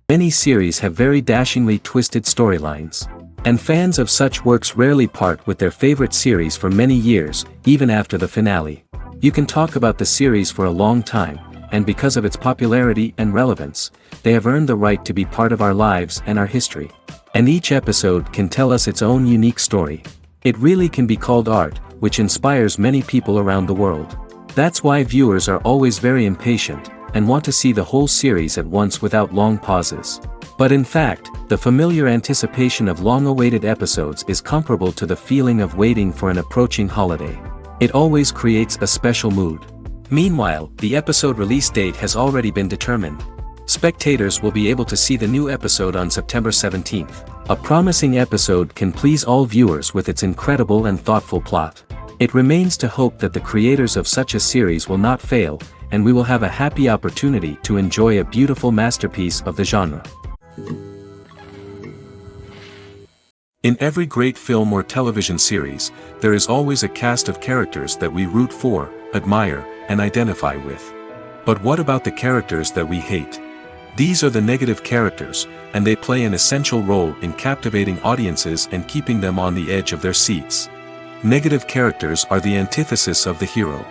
Many series have very dashingly twisted storylines. And fans of such works rarely part with their favorite series for many years, even after the finale. You can talk about the series for a long time, and because of its popularity and relevance, they have earned the right to be part of our lives and our history. And each episode can tell us its own unique story. It really can be called art, which inspires many people around the world. That's why viewers are always very impatient, and want to see the whole series at once without long pauses. But in fact, the familiar anticipation of long-awaited episodes is comparable to the feeling of waiting for an approaching holiday. It always creates a special mood. Meanwhile, the episode release date has already been determined. Spectators will be able to see the new episode on September 17th. A promising episode can please all viewers with its incredible and thoughtful plot. It remains to hope that the creators of such a series will not fail, and we will have a happy opportunity to enjoy a beautiful masterpiece of the genre. In every great film or television series, there is always a cast of characters that we root for, admire, and identify with. But what about the characters that we hate? These are the negative characters, and they play an essential role in captivating audiences and keeping them on the edge of their seats. Negative characters are the antithesis of the hero.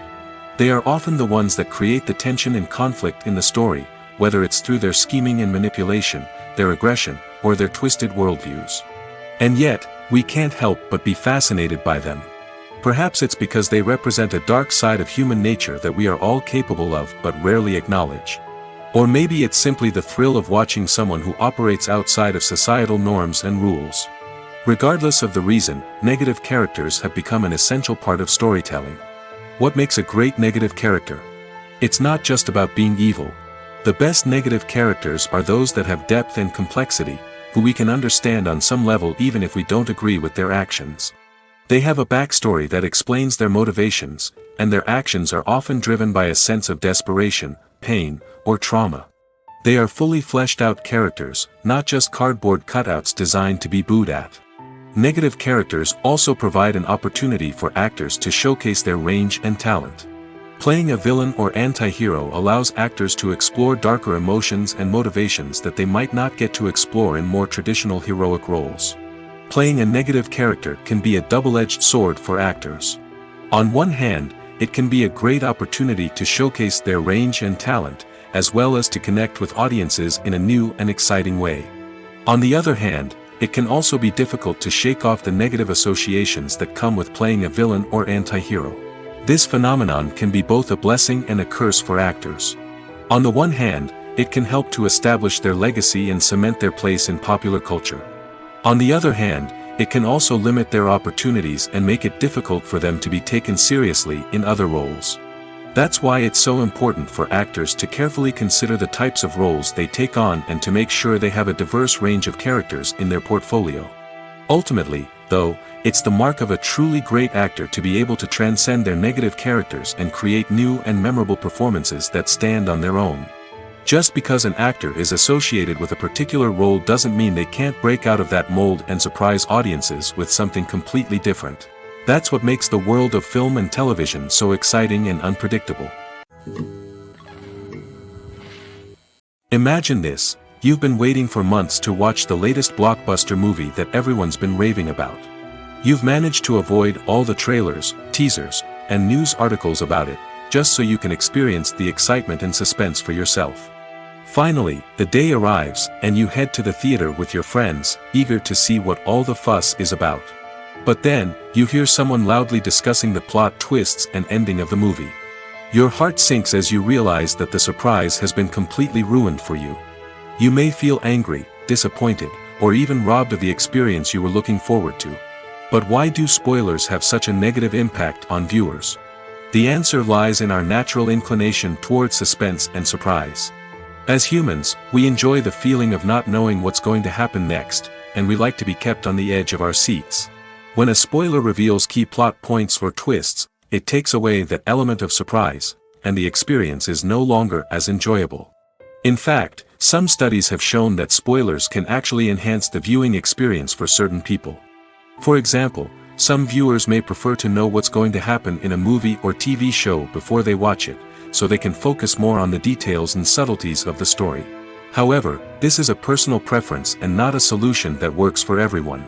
They are often the ones that create the tension and conflict in the story, whether it's through their scheming and manipulation, their aggression, or their twisted worldviews. And yet, we can't help but be fascinated by them. Perhaps it's because they represent a dark side of human nature that we are all capable of but rarely acknowledge. Or maybe it's simply the thrill of watching someone who operates outside of societal norms and rules. Regardless of the reason, negative characters have become an essential part of storytelling. What makes a great negative character? It's not just about being evil. The best negative characters are those that have depth and complexity, who we can understand on some level even if we don't agree with their actions. They have a backstory that explains their motivations, and their actions are often driven by a sense of desperation, pain, or trauma. They are fully fleshed out characters, not just cardboard cutouts designed to be booed at. Negative characters also provide an opportunity for actors to showcase their range and talent. Playing a villain or anti-hero allows actors to explore darker emotions and motivations that they might not get to explore in more traditional heroic roles. Playing a negative character can be a double-edged sword for actors. On one hand, it can be a great opportunity to showcase their range and talent, as well as to connect with audiences in a new and exciting way. On the other hand, it can also be difficult to shake off the negative associations that come with playing a villain or anti-hero. This phenomenon can be both a blessing and a curse for actors. On the one hand, it can help to establish their legacy and cement their place in popular culture. On the other hand, it can also limit their opportunities and make it difficult for them to be taken seriously in other roles. That's why it's so important for actors to carefully consider the types of roles they take on and to make sure they have a diverse range of characters in their portfolio. Ultimately, though, it's the mark of a truly great actor to be able to transcend their negative characters and create new and memorable performances that stand on their own. Just because an actor is associated with a particular role doesn't mean they can't break out of that mold and surprise audiences with something completely different. That's what makes the world of film and television so exciting and unpredictable. Imagine this: you've been waiting for months to watch the latest blockbuster movie that everyone's been raving about. You've managed to avoid all the trailers, teasers, and news articles about it, just so you can experience the excitement and suspense for yourself. Finally, the day arrives, and you head to the theater with your friends, eager to see what all the fuss is about. But then, you hear someone loudly discussing the plot twists and ending of the movie. Your heart sinks as you realize that the surprise has been completely ruined for you. You may feel angry, disappointed, or even robbed of the experience you were looking forward to. But why do spoilers have such a negative impact on viewers? The answer lies in our natural inclination towards suspense and surprise. As humans, we enjoy the feeling of not knowing what's going to happen next, and we like to be kept on the edge of our seats. When a spoiler reveals key plot points or twists, it takes away that element of surprise, and the experience is no longer as enjoyable. In fact, some studies have shown that spoilers can actually enhance the viewing experience for certain people. For example, some viewers may prefer to know what's going to happen in a movie or TV show before they watch it, so they can focus more on the details and subtleties of the story. However, this is a personal preference and not a solution that works for everyone.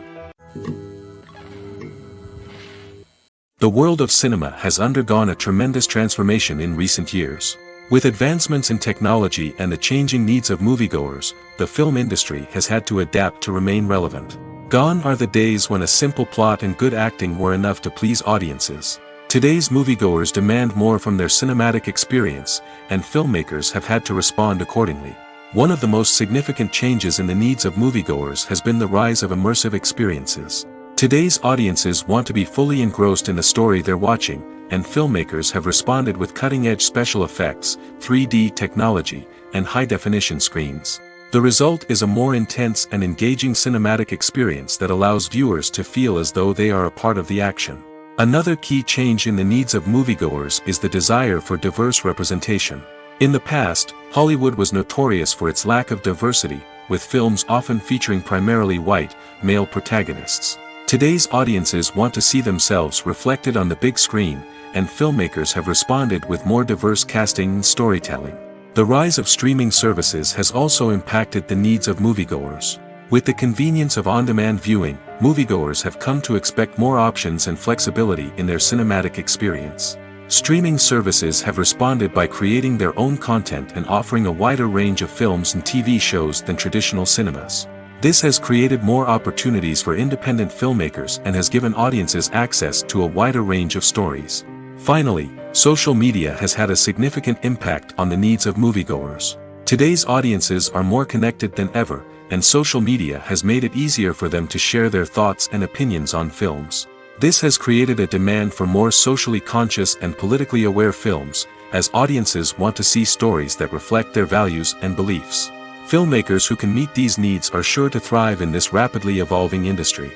The world of cinema has undergone a tremendous transformation in recent years. With advancements in technology and the changing needs of moviegoers, the film industry has had to adapt to remain relevant. Gone are the days when a simple plot and good acting were enough to please audiences. Today's moviegoers demand more from their cinematic experience, and filmmakers have had to respond accordingly. One of the most significant changes in the needs of moviegoers has been the rise of immersive experiences. Today's audiences want to be fully engrossed in the story they're watching, and filmmakers have responded with cutting-edge special effects, 3D technology, and high-definition screens. The result is a more intense and engaging cinematic experience that allows viewers to feel as though they are a part of the action. Another key change in the needs of moviegoers is the desire for diverse representation. In the past, Hollywood was notorious for its lack of diversity, with films often featuring primarily white, male protagonists. Today's audiences want to see themselves reflected on the big screen, and filmmakers have responded with more diverse casting and storytelling. The rise of streaming services has also impacted the needs of moviegoers. With the convenience of on-demand viewing, moviegoers have come to expect more options and flexibility in their cinematic experience. Streaming services have responded by creating their own content and offering a wider range of films and TV shows than traditional cinemas. This has created more opportunities for independent filmmakers and has given audiences access to a wider range of stories. Finally, social media has had a significant impact on the needs of moviegoers. Today's audiences are more connected than ever, and social media has made it easier for them to share their thoughts and opinions on films. This has created a demand for more socially conscious and politically aware films, as audiences want to see stories that reflect their values and beliefs. Filmmakers who can meet these needs are sure to thrive in this rapidly evolving industry.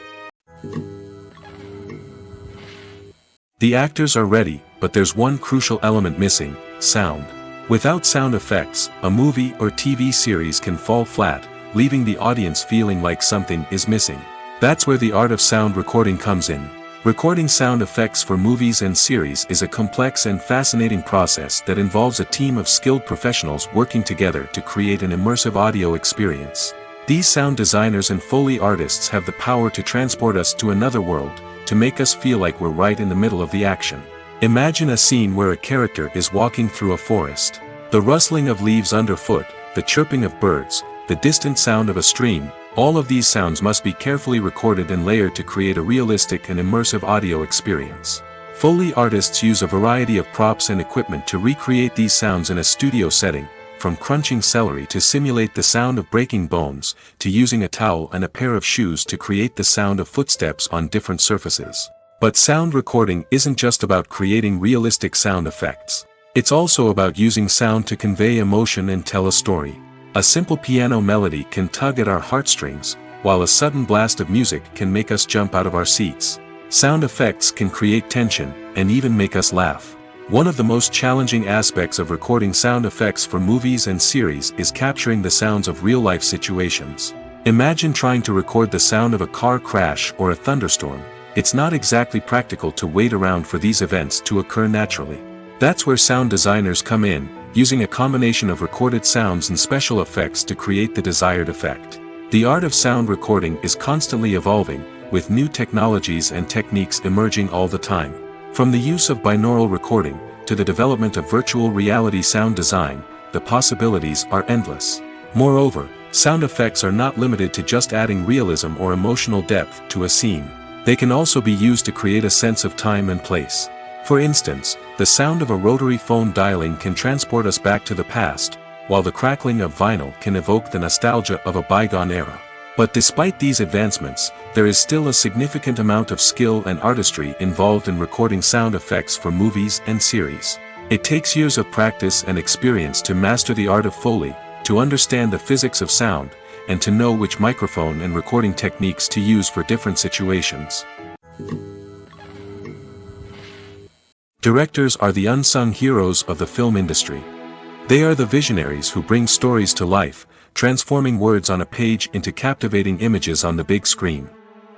The actors are ready, but there's one crucial element missing: sound. Without sound effects, a movie or TV series can fall flat, leaving the audience feeling like something is missing. That's where the art of sound recording comes in. Recording sound effects for movies and series is a complex and fascinating process that involves a team of skilled professionals working together to create an immersive audio experience. These sound designers and Foley artists have the power to transport us to another world, to make us feel like we're right in the middle of the action. Imagine a scene where a character is walking through a forest. The rustling of leaves underfoot, the chirping of birds, the distant sound of a stream, all of these sounds must be carefully recorded and layered to create a realistic and immersive audio experience. Foley artists use a variety of props and equipment to recreate these sounds in a studio setting, from crunching celery to simulate the sound of breaking bones, to using a towel and a pair of shoes to create the sound of footsteps on different surfaces. But sound recording isn't just about creating realistic sound effects. It's also about using sound to convey emotion and tell a story. A simple piano melody can tug at our heartstrings, while a sudden blast of music can make us jump out of our seats. Sound effects can create tension, and even make us laugh. One of the most challenging aspects of recording sound effects for movies and series is capturing the sounds of real-life situations. Imagine trying to record the sound of a car crash or a thunderstorm. It's not exactly practical to wait around for these events to occur naturally. That's where sound designers come in, using a combination of recorded sounds and special effects to create the desired effect. The art of sound recording is constantly evolving, with new technologies and techniques emerging all the time. From the use of binaural recording, to the development of virtual reality sound design, the possibilities are endless. Moreover, sound effects are not limited to just adding realism or emotional depth to a scene. They can also be used to create a sense of time and place. For instance, the sound of a rotary phone dialing can transport us back to the past, while the crackling of vinyl can evoke the nostalgia of a bygone era. But despite these advancements, there is still a significant amount of skill and artistry involved in recording sound effects for movies and series. It takes years of practice and experience to master the art of Foley, to understand the physics of sound, and to know which microphone and recording techniques to use for different situations. Directors are the unsung heroes of the film industry. They are the visionaries who bring stories to life, transforming words on a page into captivating images on the big screen.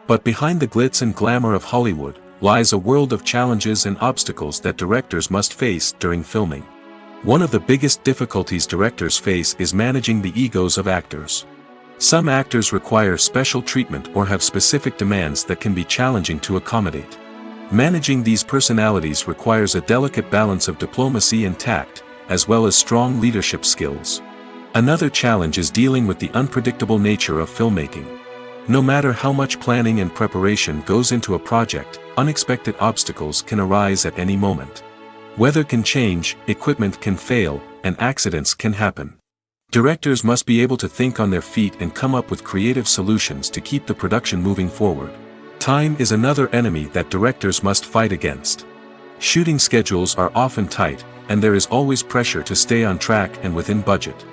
But behind the glitz and glamour of Hollywood, lies a world of challenges and obstacles that directors must face during filming. One of the biggest difficulties directors face is managing the egos of actors. Some actors require special treatment or have specific demands that can be challenging to accommodate. Managing these personalities requires a delicate balance of diplomacy and tact, as well as strong leadership skills. Another challenge is dealing with the unpredictable nature of filmmaking. No matter how much planning and preparation goes into a project, unexpected obstacles can arise at any moment. Weather can change, equipment can fail, and accidents can happen. Directors must be able to think on their feet and come up with creative solutions to keep the production moving forward. Time is another enemy that directors must fight against. Shooting schedules are often tight, and there is always pressure to stay on track and within budget.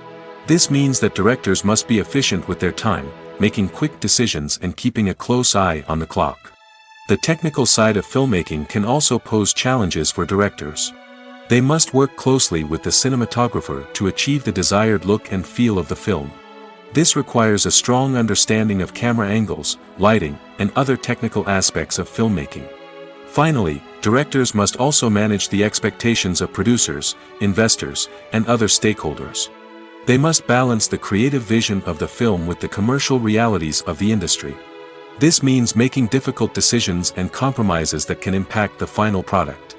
This means that directors must be efficient with their time, making quick decisions and keeping a close eye on the clock. The technical side of filmmaking can also pose challenges for directors. They must work closely with the cinematographer to achieve the desired look and feel of the film. This requires a strong understanding of camera angles, lighting, and other technical aspects of filmmaking. Finally, directors must also manage the expectations of producers, investors, and other stakeholders. They must balance the creative vision of the film with the commercial realities of the industry. This means making difficult decisions and compromises that can impact the final product.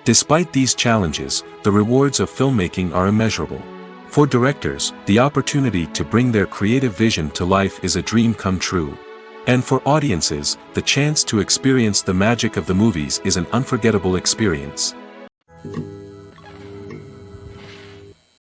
Despite these challenges, the rewards of filmmaking are immeasurable. For directors, the opportunity to bring their creative vision to life is a dream come true. And for audiences, the chance to experience the magic of the movies is an unforgettable experience.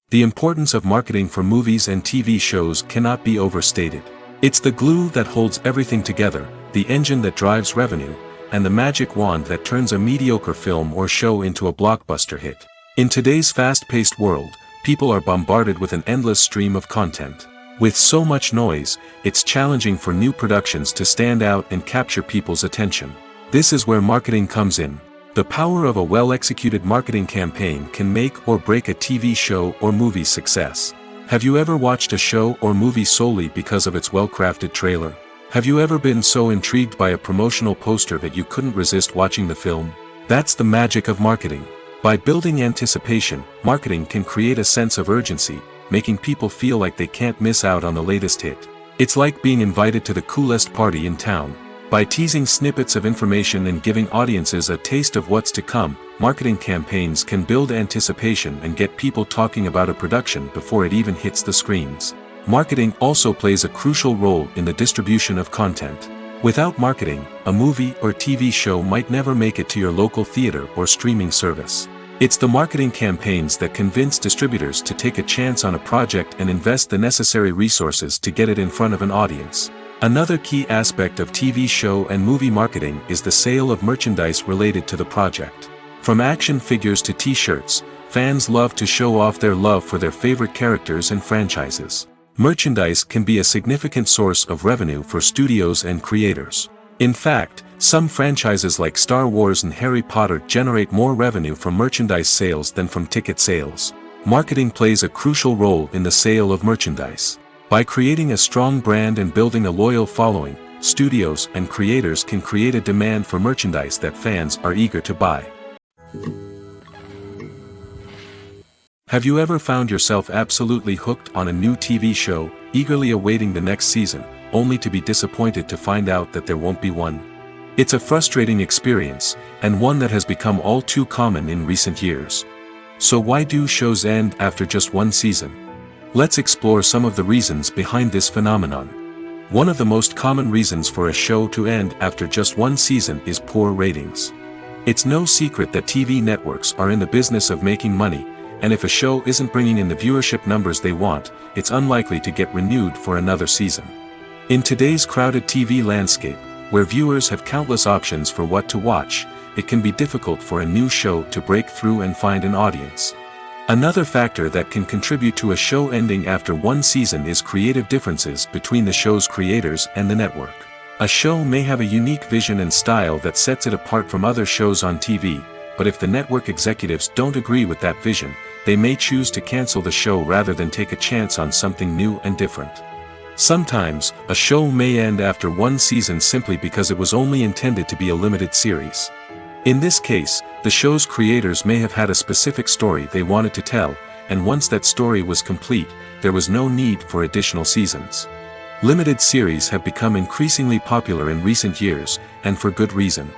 The importance of marketing for movies and TV shows cannot be overstated. It's the glue that holds everything together, the engine that drives revenue, and the magic wand that turns a mediocre film or show into a blockbuster hit. In today's fast-paced world, people are bombarded with an endless stream of content. With so much noise, it's challenging for new productions to stand out and capture people's attention. This is where marketing comes in. The power of a well-executed marketing campaign can make or break a TV show or movie's success. Have you ever watched a show or movie solely because of its well-crafted trailer? Have you ever been so intrigued by a promotional poster that you couldn't resist watching the film? That's the magic of marketing. By building anticipation, marketing can create a sense of urgency, making people feel like they can't miss out on the latest hit. It's like being invited to the coolest party in town. By teasing snippets of information and giving audiences a taste of what's to come, marketing campaigns can build anticipation and get people talking about a production before it even hits the screens. Marketing also plays a crucial role in the distribution of content. Without marketing, a movie or TV show might never make it to your local theater or streaming service. It's the marketing campaigns that convince distributors to take a chance on a project and invest the necessary resources to get it in front of an audience. Another key aspect of TV show and movie marketing is the sale of merchandise related to the project. From action figures to t-shirts, fans love to show off their love for their favorite characters and franchises. Merchandise can be a significant source of revenue for studios and creators. In fact, some franchises like Star Wars and Harry Potter generate more revenue from merchandise sales than from ticket sales. Marketing plays a crucial role in the sale of merchandise. By creating a strong brand and building a loyal following, studios and creators can create a demand for merchandise that fans are eager to buy. Have you ever found yourself absolutely hooked on a new TV show, eagerly awaiting the next season, only to be disappointed to find out that there won't be one? It's a frustrating experience, and one that has become all too common in recent years. So why do shows end after just one season? Let's explore some of the reasons behind this phenomenon. One of the most common reasons for a show to end after just one season is poor ratings. It's no secret that TV networks are in the business of making money, and if a show isn't bringing in the viewership numbers they want, it's unlikely to get renewed for another season. In today's crowded TV landscape, where viewers have countless options for what to watch, it can be difficult for a new show to break through and find an audience. Another factor that can contribute to a show ending after one season is creative differences between the show's creators and the network. A show may have a unique vision and style that sets it apart from other shows on TV, but if the network executives don't agree with that vision, they may choose to cancel the show rather than take a chance on something new and different. Sometimes, a show may end after one season simply because it was only intended to be a limited series. In this case, the show's creators may have had a specific story they wanted to tell, and once that story was complete, there was no need for additional seasons. Limited series have become increasingly popular in recent years, and for good reason.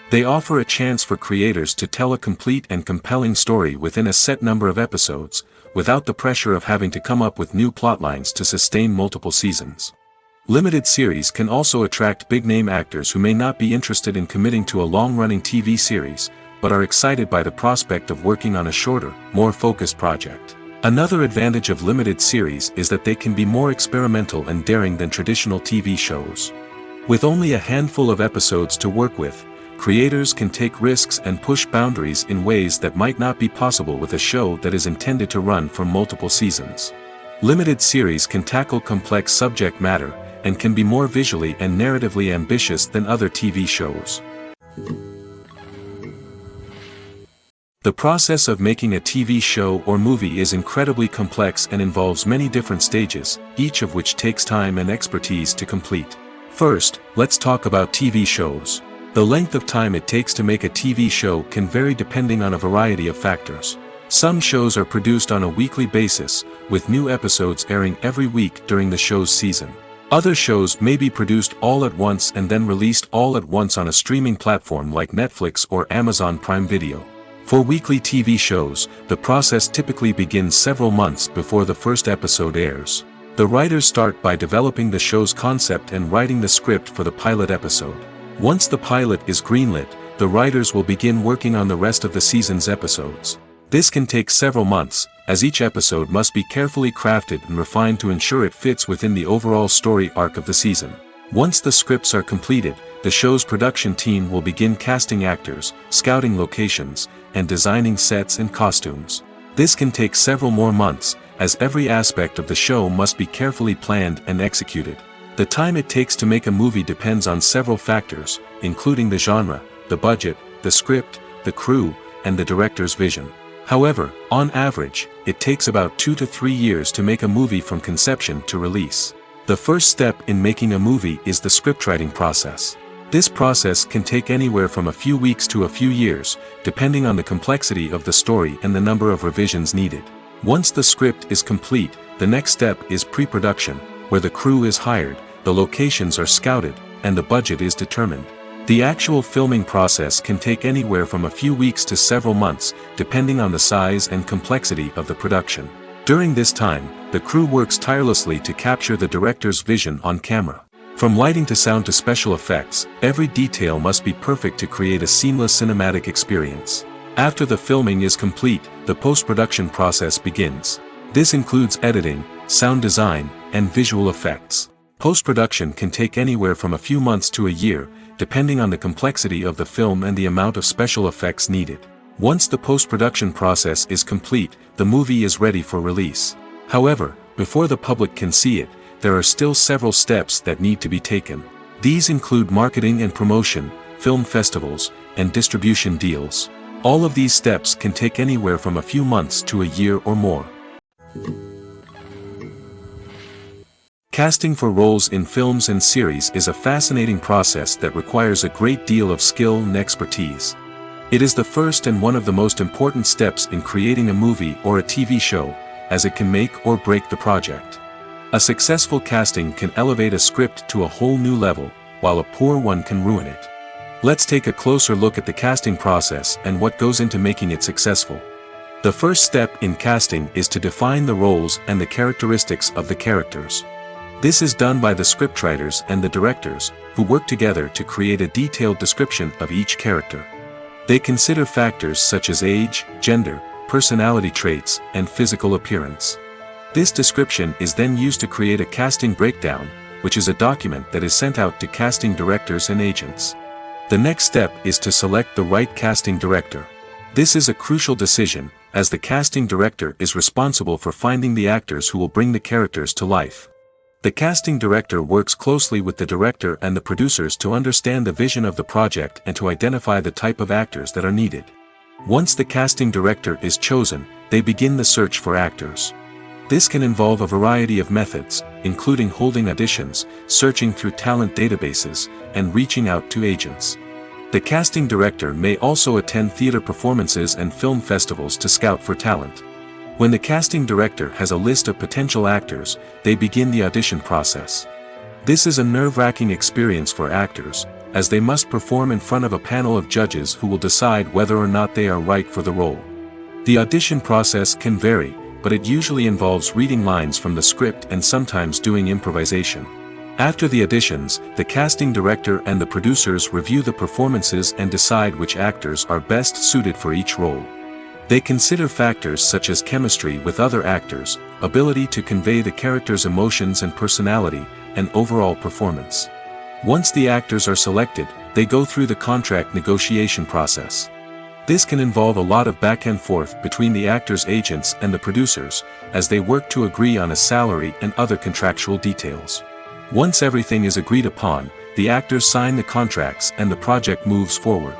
They offer a chance for creators to tell a complete and compelling story within a set number of episodes, without the pressure of having to come up with new plotlines to sustain multiple seasons. Limited series can also attract big-name actors who may not be interested in committing to a long-running TV series, but are excited by the prospect of working on a shorter, more focused project. Another advantage of limited series is that they can be more experimental and daring than traditional TV shows. With only a handful of episodes to work with, creators can take risks and push boundaries in ways that might not be possible with a show that is intended to run for multiple seasons. Limited series can tackle complex subject matter, and can be more visually and narratively ambitious than other TV shows. The process of making a TV show or movie is incredibly complex and involves many different stages, each of which takes time and expertise to complete. First, let's talk about TV shows. The length of time it takes to make a TV show can vary depending on a variety of factors. Some shows are produced on a weekly basis, with new episodes airing every week during the show's season. Other shows may be produced all at once and then released all at once on a streaming platform like Netflix or Amazon Prime Video. For weekly TV shows, the process typically begins several months before the first episode airs. The writers start by developing the show's concept and writing the script for the pilot episode. Once the pilot is greenlit, the writers will begin working on the rest of the season's episodes. This can take several months, as each episode must be carefully crafted and refined to ensure it fits within the overall story arc of the season. Once the scripts are completed, the show's production team will begin casting actors, scouting locations, and designing sets and costumes. This can take several more months, as every aspect of the show must be carefully planned and executed. The time it takes to make a movie depends on several factors, including the genre, the budget, the script, the crew, and the director's vision. However, on average, it takes about 2 to 3 years to make a movie from conception to release. The first step in making a movie is the scriptwriting process. This process can take anywhere from a few weeks to a few years, depending on the complexity of the story and the number of revisions needed. Once the script is complete, the next step is pre-production, where the crew is hired, the locations are scouted, and the budget is determined. The actual filming process can take anywhere from a few weeks to several months, depending on the size and complexity of the production. During this time, the crew works tirelessly to capture the director's vision on camera. From lighting to sound to special effects, every detail must be perfect to create a seamless cinematic experience. After the filming is complete, the post-production process begins. This includes editing, sound design, and visual effects. Post-production can take anywhere from a few months to a year, depending on the complexity of the film and the amount of special effects needed. Once the post-production process is complete, the movie is ready for release. However, before the public can see it, there are still several steps that need to be taken. These include marketing and promotion, film festivals, and distribution deals. All of these steps can take anywhere from a few months to a year or more. Casting for roles in films and series is a fascinating process that requires a great deal of skill and expertise. It is the first and one of the most important steps in creating a movie or a TV show, as it can make or break the project. A successful casting can elevate a script to a whole new level, while a poor one can ruin it. Let's take a closer look at the casting process and what goes into making it successful. The first step in casting is to define the roles and the characteristics of the characters. This is done by the scriptwriters and the directors, who work together to create a detailed description of each character. They consider factors such as age, gender, personality traits, and physical appearance. This description is then used to create a casting breakdown, which is a document that is sent out to casting directors and agents. The next step is to select the right casting director. This is a crucial decision, as the casting director is responsible for finding the actors who will bring the characters to life. The casting director works closely with the director and the producers to understand the vision of the project and to identify the type of actors that are needed. Once the casting director is chosen, they begin the search for actors. This can involve a variety of methods, including holding auditions, searching through talent databases, and reaching out to agents. The casting director may also attend theater performances and film festivals to scout for talent. When the casting director has a list of potential actors, they begin the audition process. This is a nerve-wracking experience for actors, as they must perform in front of a panel of judges who will decide whether or not they are right for the role. The audition process can vary, but it usually involves reading lines from the script and sometimes doing improvisation. After the auditions, the casting director and the producers review the performances and decide which actors are best suited for each role. They consider factors such as chemistry with other actors, ability to convey the character's emotions and personality, and overall performance. Once the actors are selected, they go through the contract negotiation process. This can involve a lot of back and forth between the actors' agents and the producers, as they work to agree on a salary and other contractual details. Once everything is agreed upon, the actors sign the contracts and the project moves forward.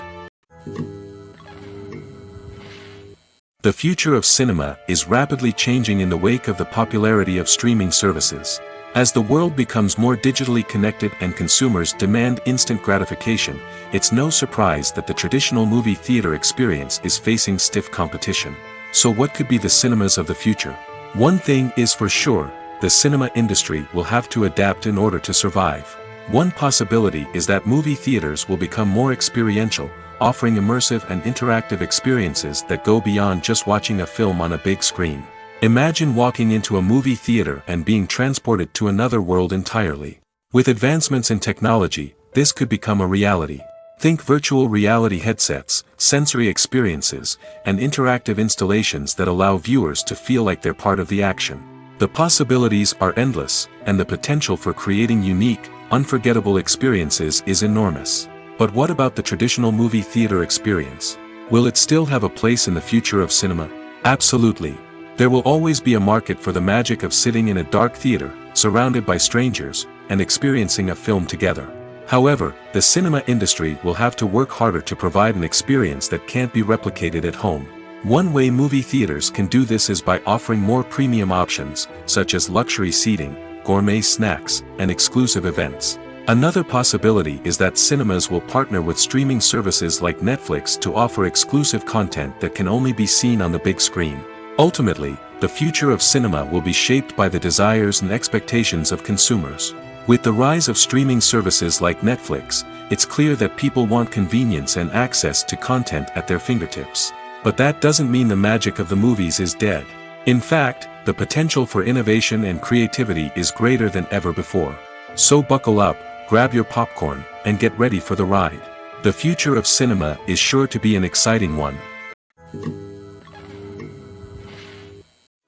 The future of cinema is rapidly changing in the wake of the popularity of streaming services. As the world becomes more digitally connected and consumers demand instant gratification, it's no surprise that the traditional movie theater experience is facing stiff competition. So what could be the cinemas of the future? One thing is for sure, the cinema industry will have to adapt in order to survive. One possibility is that movie theaters will become more experiential, offering immersive and interactive experiences that go beyond just watching a film on a big screen. Imagine walking into a movie theater and being transported to another world entirely. With advancements in technology, this could become a reality. Think virtual reality headsets, sensory experiences, and interactive installations that allow viewers to feel like they're part of the action. The possibilities are endless, and the potential for creating unique, unforgettable experiences is enormous. But what about the traditional movie theater experience? Will it still have a place in the future of cinema? Absolutely. There will always be a market for the magic of sitting in a dark theater, surrounded by strangers, and experiencing a film together. However, the cinema industry will have to work harder to provide an experience that can't be replicated at home. One way movie theaters can do this is by offering more premium options, such as luxury seating, gourmet snacks, and exclusive events. Another possibility is that cinemas will partner with streaming services like Netflix to offer exclusive content that can only be seen on the big screen. Ultimately, the future of cinema will be shaped by the desires and expectations of consumers. With the rise of streaming services like Netflix, it's clear that people want convenience and access to content at their fingertips. But that doesn't mean the magic of the movies is dead. In fact, the potential for innovation and creativity is greater than ever before. So buckle up, grab your popcorn, and get ready for the ride. The future of cinema is sure to be an exciting one.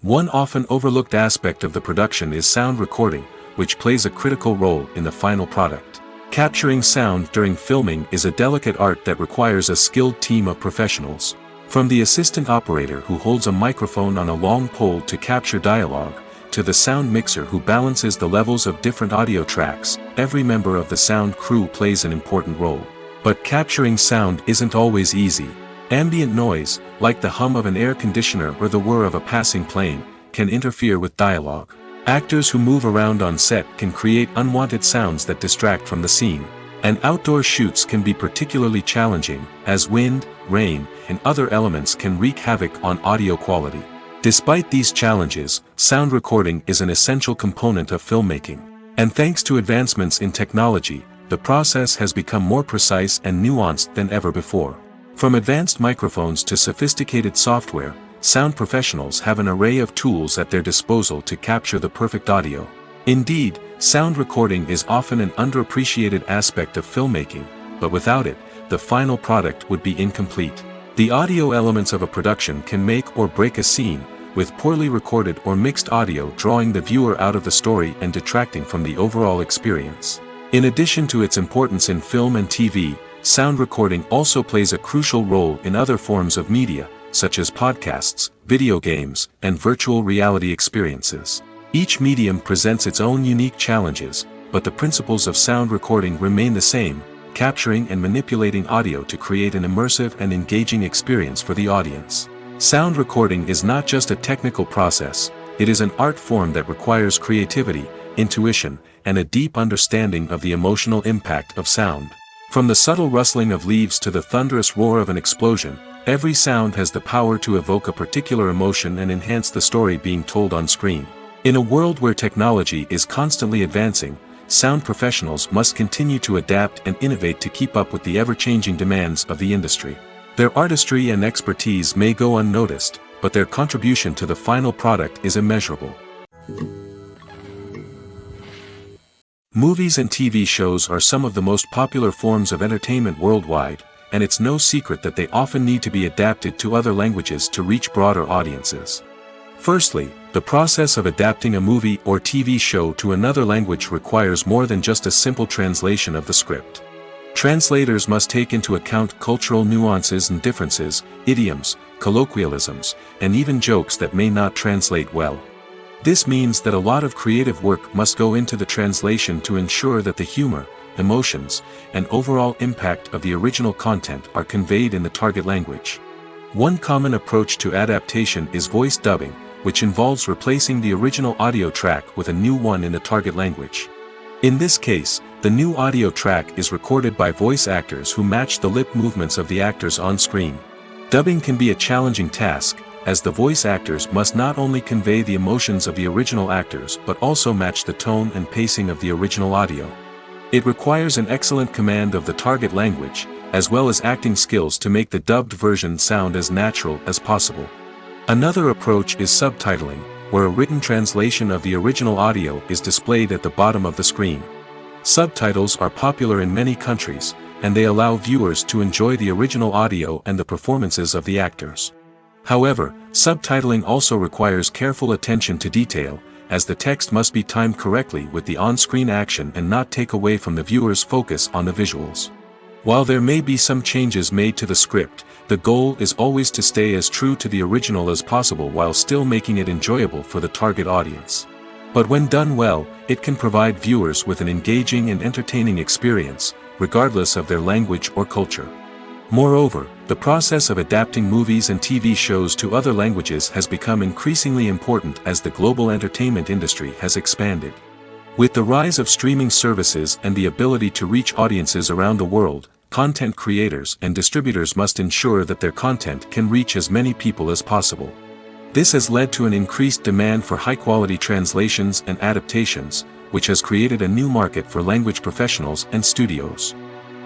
One often overlooked aspect of the production is sound recording, which plays a critical role in the final product. Capturing sound during filming is a delicate art that requires a skilled team of professionals. From the assistant operator who holds a microphone on a long pole to capture dialogue, to the sound mixer who balances the levels of different audio tracks, every member of the sound crew plays an important role. But capturing sound isn't always easy. Ambient noise, like the hum of an air conditioner or the whir of a passing plane, can interfere with dialogue. Actors who move around on set can create unwanted sounds that distract from the scene. And outdoor shoots can be particularly challenging, as wind, rain, and other elements can wreak havoc on audio quality. Despite these challenges, sound recording is an essential component of filmmaking. And thanks to advancements in technology, the process has become more precise and nuanced than ever before. From advanced microphones to sophisticated software, sound professionals have an array of tools at their disposal to capture the perfect audio. Indeed, sound recording is often an underappreciated aspect of filmmaking, but without it, the final product would be incomplete. The audio elements of a production can make or break a scene, with poorly recorded or mixed audio drawing the viewer out of the story and detracting from the overall experience. In addition to its importance in film and TV, sound recording also plays a crucial role in other forms of media, such as podcasts, video games, and virtual reality experiences. Each medium presents its own unique challenges, but the principles of sound recording remain the same, capturing and manipulating audio to create an immersive and engaging experience for the audience. Sound recording is not just a technical process, it is an art form that requires creativity, intuition, and a deep understanding of the emotional impact of sound. From the subtle rustling of leaves to the thunderous roar of an explosion, Every sound has the power to evoke a particular emotion and enhance the story being told on screen. In a world where technology is constantly advancing, sound professionals must continue to adapt and innovate to keep up with the ever-changing demands of the industry. Their artistry and expertise may go unnoticed, but their contribution to the final product is immeasurable. Movies and TV shows are some of the most popular forms of entertainment worldwide, and it's no secret that they often need to be adapted to other languages to reach broader audiences. Firstly, the process of adapting a movie or TV show to another language requires more than just a simple translation of the script. Translators must take into account cultural nuances and differences, idioms, colloquialisms, and even jokes that may not translate well. This means that a lot of creative work must go into the translation to ensure that the humor, emotions, and overall impact of the original content are conveyed in the target language. One common approach to adaptation is voice dubbing, which involves replacing the original audio track with a new one in the target language. In this case, the new audio track is recorded by voice actors who match the lip movements of the actors on screen. Dubbing can be a challenging task, as the voice actors must not only convey the emotions of the original actors but also match the tone and pacing of the original audio. It requires an excellent command of the target language, as well as acting skills to make the dubbed version sound as natural as possible. Another approach is subtitling, where a written translation of the original audio is displayed at the bottom of the screen. Subtitles are popular in many countries, and they allow viewers to enjoy the original audio and the performances of the actors. However, subtitling also requires careful attention to detail, as the text must be timed correctly with the on-screen action and not take away from the viewer's focus on the visuals. While there may be some changes made to the script, the goal is always to stay as true to the original as possible while still making it enjoyable for the target audience. But when done well, it can provide viewers with an engaging and entertaining experience, regardless of their language or culture. Moreover, the process of adapting movies and TV shows to other languages has become increasingly important as the global entertainment industry has expanded. With the rise of streaming services and the ability to reach audiences around the world, content creators and distributors must ensure that their content can reach as many people as possible. This has led to an increased demand for high-quality translations and adaptations, which has created a new market for language professionals and studios.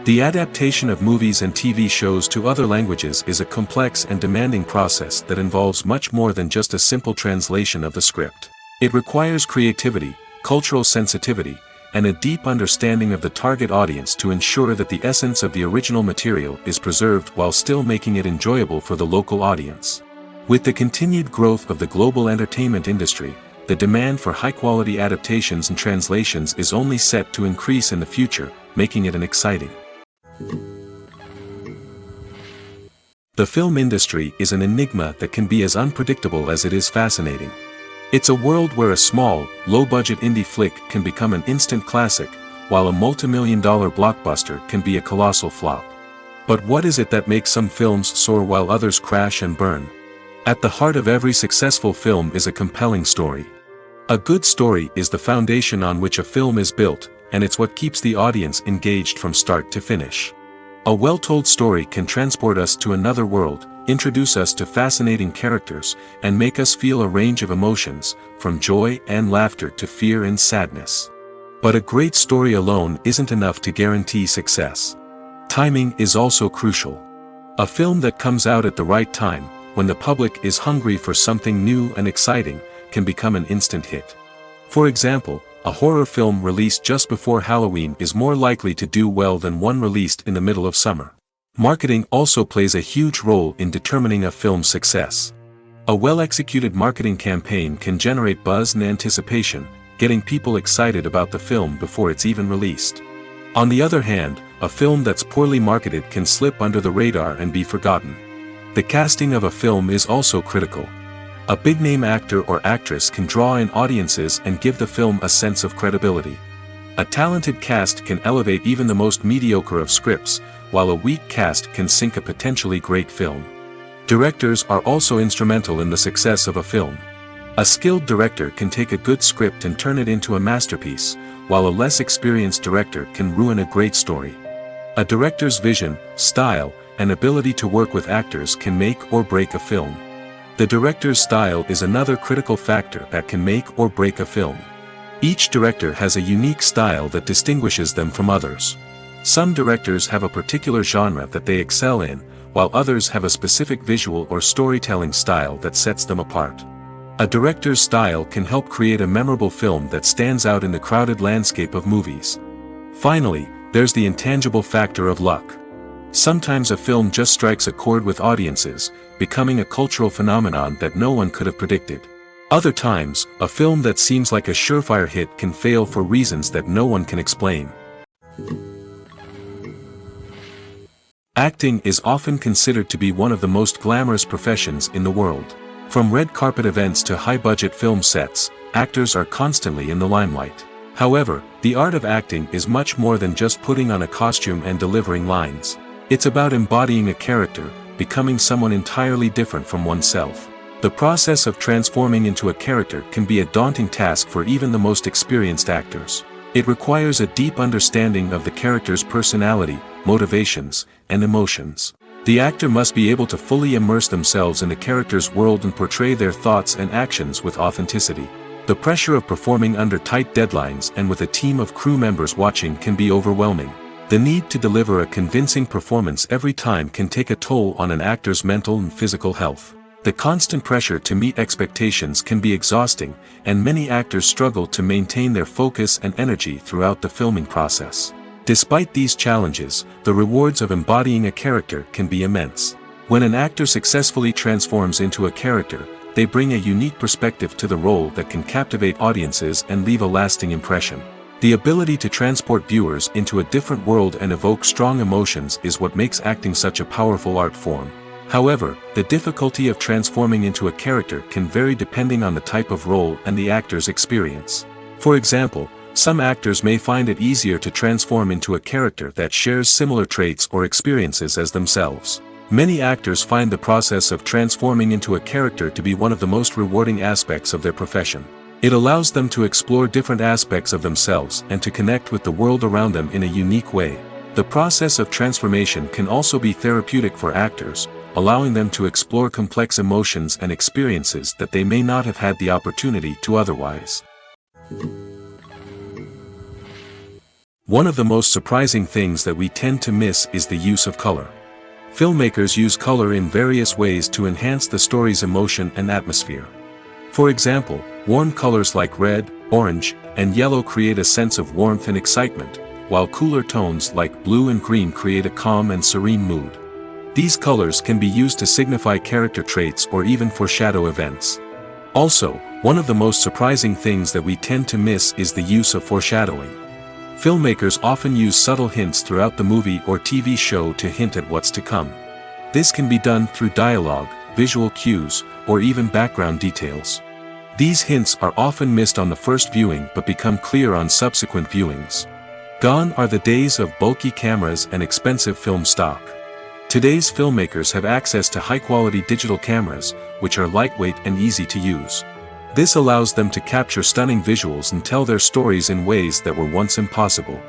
The adaptation of movies and TV shows to other languages is a complex and demanding process that involves much more than just a simple translation of the script. It requires creativity, cultural sensitivity, and a deep understanding of the target audience to ensure that the essence of the original material is preserved while still making it enjoyable for the local audience. With the continued growth of the global entertainment industry, the demand for high-quality adaptations and translations is only set to increase in the future, making it an exciting. The film industry is an enigma that can be as unpredictable as it is fascinating. It's a world where a small, low-budget indie flick can become an instant classic, while a multi-million-dollar blockbuster can be a colossal flop. But what is it that makes some films soar while others crash and burn? At the heart of every successful film is a compelling story. A good story is the foundation on which a film is built, and it's what keeps the audience engaged from start to finish. A well-told story can transport us to another world, introduce us to fascinating characters, and make us feel a range of emotions, from joy and laughter to fear and sadness. But a great story alone isn't enough to guarantee success. Timing is also crucial. A film that comes out at the right time, when the public is hungry for something new and exciting, can become an instant hit. For example, a horror film released just before Halloween is more likely to do well than one released in the middle of summer. Marketing also plays a huge role in determining a film's success. A well-executed marketing campaign can generate buzz and anticipation, getting people excited about the film before it's even released. On the other hand, a film that's poorly marketed can slip under the radar and be forgotten. The casting of a film is also critical. A big-name actor or actress can draw in audiences and give the film a sense of credibility. A talented cast can elevate even the most mediocre of scripts, while a weak cast can sink a potentially great film. Directors are also instrumental in the success of a film. A skilled director can take a good script and turn it into a masterpiece, while a less experienced director can ruin a great story. A director's vision, style, and ability to work with actors can make or break a film. The director's style is another critical factor that can make or break a film. Each director has a unique style that distinguishes them from others. Some directors have a particular genre that they excel in, while others have a specific visual or storytelling style that sets them apart. A director's style can help create a memorable film that stands out in the crowded landscape of movies. Finally, there's the intangible factor of luck. Sometimes a film just strikes a chord with audiences, becoming a cultural phenomenon that no one could have predicted. Other times, a film that seems like a surefire hit can fail for reasons that no one can explain. Acting is often considered to be one of the most glamorous professions in the world. From red carpet events to high-budget film sets, actors are constantly in the limelight. However, the art of acting is much more than just putting on a costume and delivering lines. It's about embodying a character, becoming someone entirely different from oneself. The process of transforming into a character can be a daunting task for even the most experienced actors. It requires a deep understanding of the character's personality, motivations, and emotions. The actor must be able to fully immerse themselves in the character's world and portray their thoughts and actions with authenticity. The pressure of performing under tight deadlines and with a team of crew members watching can be overwhelming. The need to deliver a convincing performance every time can take a toll on an actor's mental and physical health. The constant pressure to meet expectations can be exhausting, and many actors struggle to maintain their focus and energy throughout the filming process. Despite these challenges, the rewards of embodying a character can be immense. When an actor successfully transforms into a character, they bring a unique perspective to the role that can captivate audiences and leave a lasting impression. The ability to transport viewers into a different world and evoke strong emotions is what makes acting such a powerful art form. However, the difficulty of transforming into a character can vary depending on the type of role and the actor's experience. For example, some actors may find it easier to transform into a character that shares similar traits or experiences as themselves. Many actors find the process of transforming into a character to be one of the most rewarding aspects of their profession. It allows them to explore different aspects of themselves and to connect with the world around them in a unique way. The process of transformation can also be therapeutic for actors, allowing them to explore complex emotions and experiences that they may not have had the opportunity to otherwise. One of the most surprising things that we tend to miss is the use of color. Filmmakers use color in various ways to enhance the story's emotion and atmosphere. For example, warm colors like red, orange, and yellow create a sense of warmth and excitement, while cooler tones like blue and green create a calm and serene mood. These colors can be used to signify character traits or even foreshadow events. Also, one of the most surprising things that we tend to miss is the use of foreshadowing. Filmmakers often use subtle hints throughout the movie or TV show to hint at what's to come. This can be done through dialogue, visual cues, or even background details. These hints are often missed on the first viewing but become clear on subsequent viewings. Gone are the days of bulky cameras and expensive film stock. Today's filmmakers have access to high-quality digital cameras, which are lightweight and easy to use. This allows them to capture stunning visuals and tell their stories in ways that were once impossible.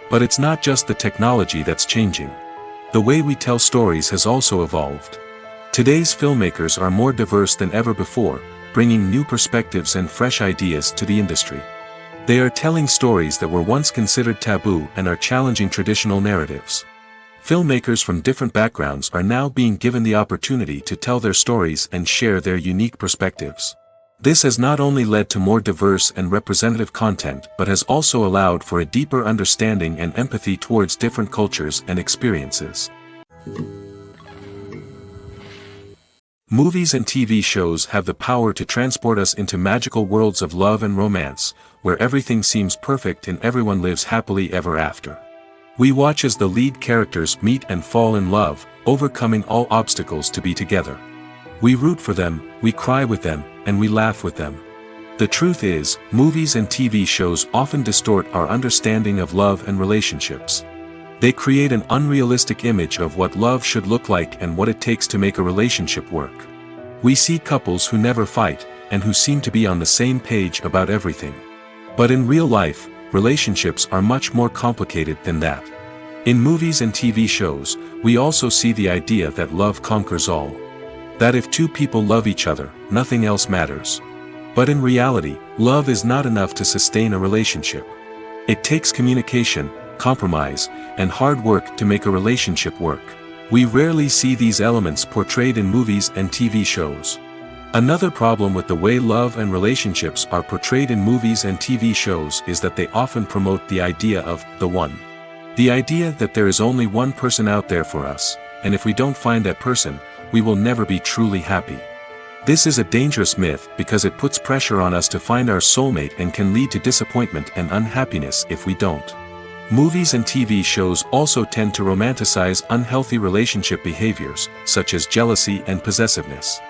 But it's not just the technology that's changing. The way we tell stories has also evolved. Today's filmmakers are more diverse than ever before, bringing new perspectives and fresh ideas to the industry. They are telling stories that were once considered taboo and are challenging traditional narratives. Filmmakers from different backgrounds are now being given the opportunity to tell their stories and share their unique perspectives. This has not only led to more diverse and representative content but has also allowed for a deeper understanding and empathy towards different cultures and experiences. Movies and TV shows have the power to transport us into magical worlds of love and romance, where everything seems perfect and everyone lives happily ever after. We watch as the lead characters meet and fall in love, overcoming all obstacles to be together. We root for them, we cry with them, and we laugh with them. The truth is, movies and TV shows often distort our understanding of love and relationships. They create an unrealistic image of what love should look like and what it takes to make a relationship work. We see couples who never fight, and who seem to be on the same page about everything. But in real life, relationships are much more complicated than that. In movies and TV shows, we also see the idea that love conquers all. That if two people love each other, nothing else matters. But in reality, love is not enough to sustain a relationship. It takes communication, compromise, and hard work to make a relationship work. We rarely see these elements portrayed in movies and TV shows. Another problem with the way love and relationships are portrayed in movies and TV shows is that they often promote the idea of the one. The idea that there is only one person out there for us, and if we don't find that person, we will never be truly happy. This is a dangerous myth because it puts pressure on us to find our soulmate and can lead to disappointment and unhappiness if we don't. Movies and TV shows also tend to romanticize unhealthy relationship behaviors, such as jealousy and possessiveness.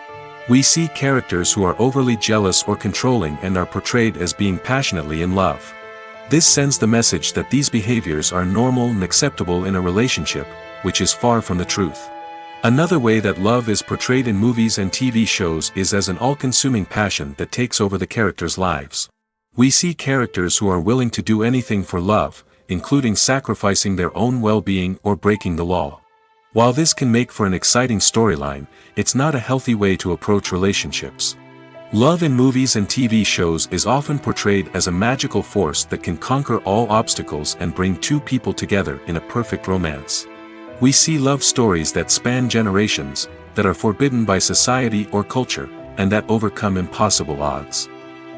We see characters who are overly jealous or controlling and are portrayed as being passionately in love. This sends the message that these behaviors are normal and acceptable in a relationship, which is far from the truth. Another way that love is portrayed in movies and TV shows is as an all-consuming passion that takes over the characters' lives. We see characters who are willing to do anything for love, including sacrificing their own well-being or breaking the law. While this can make for an exciting storyline, it's not a healthy way to approach relationships. Love in movies and TV shows is often portrayed as a magical force that can conquer all obstacles and bring two people together in a perfect romance. We see love stories that span generations, that are forbidden by society or culture, and that overcome impossible odds.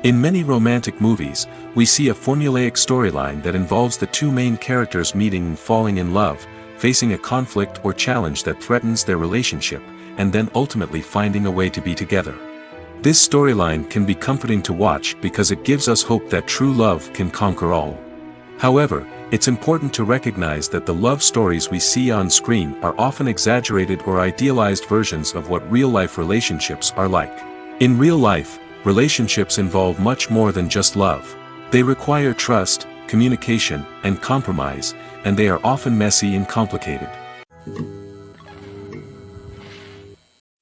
In many romantic movies, we see a formulaic storyline that involves the two main characters meeting and falling in love, facing a conflict or challenge that threatens their relationship, and then ultimately finding a way to be together. This storyline can be comforting to watch because it gives us hope that true love can conquer all. However, it's important to recognize that the love stories we see on screen are often exaggerated or idealized versions of what real-life relationships are like. In real life, relationships involve much more than just love. They require trust, communication, and compromise, and they are often messy and complicated.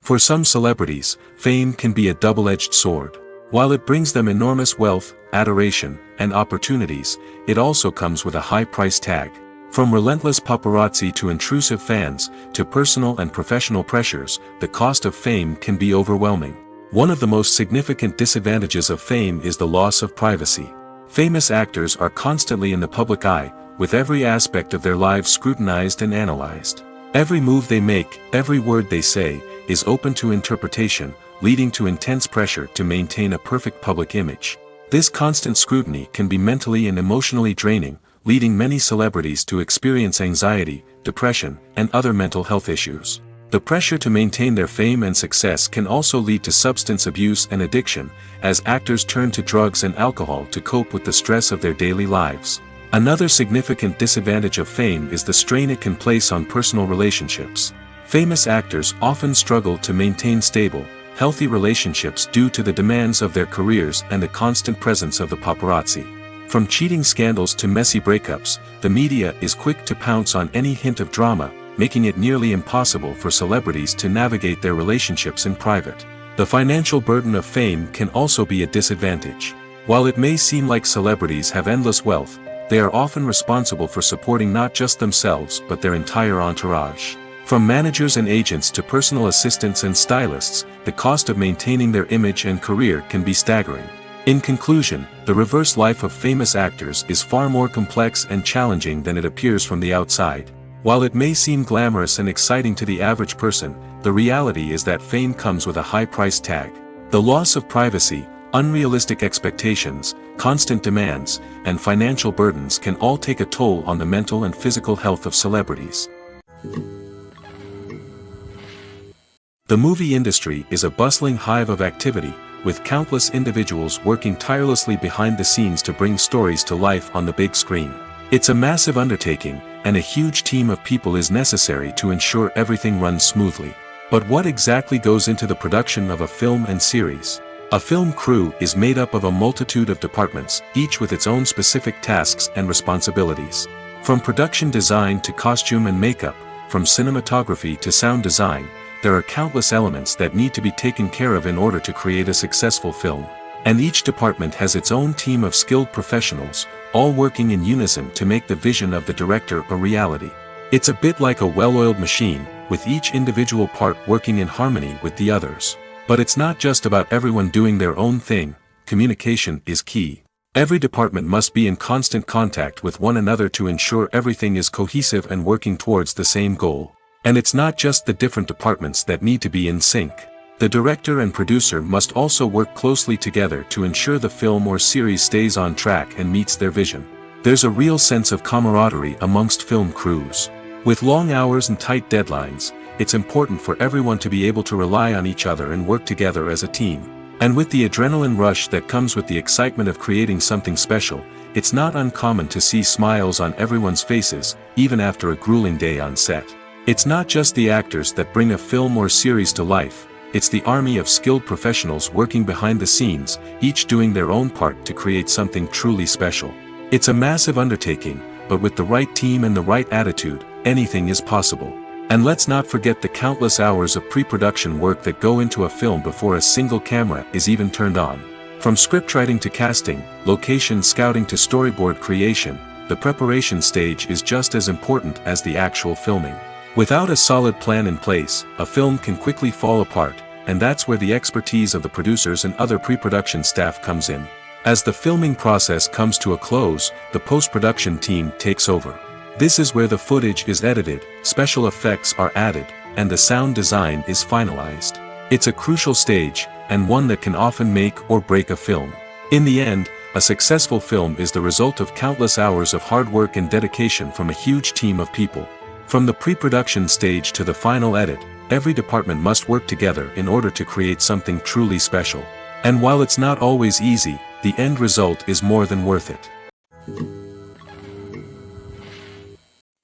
For some celebrities, fame can be a double-edged sword. While it brings them enormous wealth, adoration, and opportunities, it also comes with a high price tag. From relentless paparazzi to intrusive fans, to personal and professional pressures, the cost of fame can be overwhelming. One of the most significant disadvantages of fame is the loss of privacy. Famous actors are constantly in the public eye, with every aspect of their lives scrutinized and analyzed. Every move they make, every word they say, is open to interpretation, leading to intense pressure to maintain a perfect public image. This constant scrutiny can be mentally and emotionally draining, leading many celebrities to experience anxiety, depression, and other mental health issues. The pressure to maintain their fame and success can also lead to substance abuse and addiction, as actors turn to drugs and alcohol to cope with the stress of their daily lives. Another significant disadvantage of fame is the strain it can place on personal relationships. Famous actors often struggle to maintain stable, healthy relationships due to the demands of their careers and the constant presence of the paparazzi. From cheating scandals to messy breakups, the media is quick to pounce on any hint of drama, making it nearly impossible for celebrities to navigate their relationships in private. The financial burden of fame can also be a disadvantage. While it may seem like celebrities have endless wealth, they are often responsible for supporting not just themselves but their entire entourage. From managers and agents to personal assistants and stylists, the cost of maintaining their image and career can be staggering. In conclusion, the reverse life of famous actors is far more complex and challenging than it appears from the outside. While it may seem glamorous and exciting to the average person, the reality is that fame comes with a high price tag. The loss of privacy, unrealistic expectations, constant demands, and financial burdens can all take a toll on the mental and physical health of celebrities. The movie industry is a bustling hive of activity, with countless individuals working tirelessly behind the scenes to bring stories to life on the big screen. It's a massive undertaking, and a huge team of people is necessary to ensure everything runs smoothly. But what exactly goes into the production of a film and series? A film crew is made up of a multitude of departments, each with its own specific tasks and responsibilities. From production design to costume and makeup, from cinematography to sound design, there are countless elements that need to be taken care of in order to create a successful film. And each department has its own team of skilled professionals, all working in unison to make the vision of the director a reality. It's a bit like a well-oiled machine, with each individual part working in harmony with the others. But it's not just about everyone doing their own thing. Communication is key. Every department must be in constant contact with one another to ensure everything is cohesive and working towards the same goal. And it's not just the different departments that need to be in sync. The director and producer must also work closely together to ensure the film or series stays on track and meets their vision. There's a real sense of camaraderie amongst film crews. With long hours and tight deadlines, it's important for everyone to be able to rely on each other and work together as a team. And with the adrenaline rush that comes with the excitement of creating something special, it's not uncommon to see smiles on everyone's faces, even after a grueling day on set. It's not just the actors that bring a film or series to life, it's the army of skilled professionals working behind the scenes, each doing their own part to create something truly special. It's a massive undertaking, but with the right team and the right attitude, anything is possible. And let's not forget the countless hours of pre-production work that go into a film before a single camera is even turned on. From scriptwriting to casting, location scouting to storyboard creation, the preparation stage is just as important as the actual filming. Without a solid plan in place, a film can quickly fall apart, and that's where the expertise of the producers and other pre-production staff comes in. As the filming process comes to a close, the post-production team takes over. This is where the footage is edited, special effects are added, and the sound design is finalized. It's a crucial stage, and one that can often make or break a film. In the end, a successful film is the result of countless hours of hard work and dedication from a huge team of people. From the pre-production stage to the final edit, every department must work together in order to create something truly special. And while it's not always easy, the end result is more than worth it.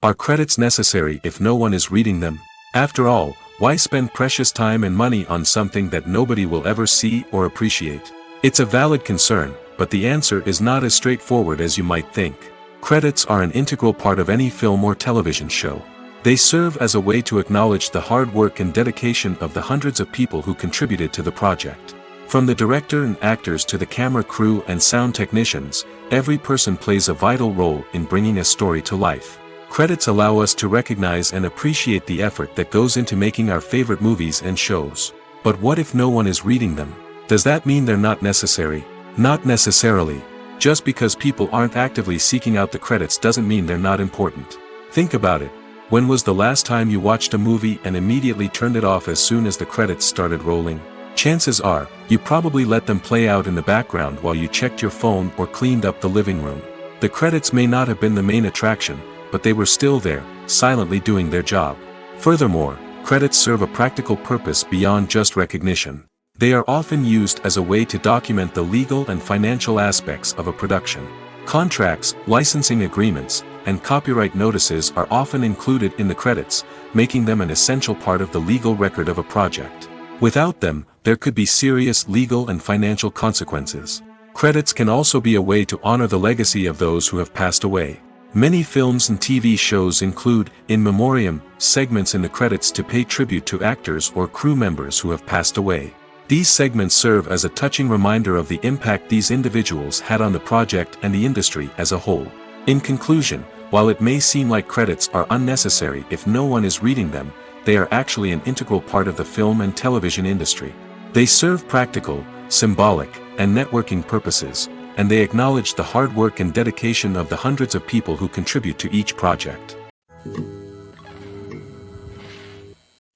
Are credits necessary if no one is reading them? After all, why spend precious time and money on something that nobody will ever see or appreciate? It's a valid concern, but the answer is not as straightforward as you might think. Credits are an integral part of any film or television show. They serve as a way to acknowledge the hard work and dedication of the hundreds of people who contributed to the project. From the director and actors to the camera crew and sound technicians, every person plays a vital role in bringing a story to life. Credits allow us to recognize and appreciate the effort that goes into making our favorite movies and shows. But what if no one is reading them? Does that mean they're not necessary? Not necessarily. Just because people aren't actively seeking out the credits doesn't mean they're not important. Think about it. When was the last time you watched a movie and immediately turned it off as soon as the credits started rolling? Chances are, you probably let them play out in the background while you checked your phone or cleaned up the living room. The credits may not have been the main attraction, but they were still there, silently doing their job. Furthermore, credits serve a practical purpose beyond just recognition. They are often used as a way to document the legal and financial aspects of a production. Contracts, licensing agreements, and copyright notices are often included in the credits, making them an essential part of the legal record of a project. Without them, there could be serious legal and financial consequences. Credits can also be a way to honor the legacy of those who have passed away. Many films and TV shows include, in memoriam, segments in the credits to pay tribute to actors or crew members who have passed away. These segments serve as a touching reminder of the impact these individuals had on the project and the industry as a whole. In conclusion, while it may seem like credits are unnecessary if no one is reading them, they are actually an integral part of the film and television industry. They serve practical, symbolic, and networking purposes, and they acknowledge the hard work and dedication of the hundreds of people who contribute to each project.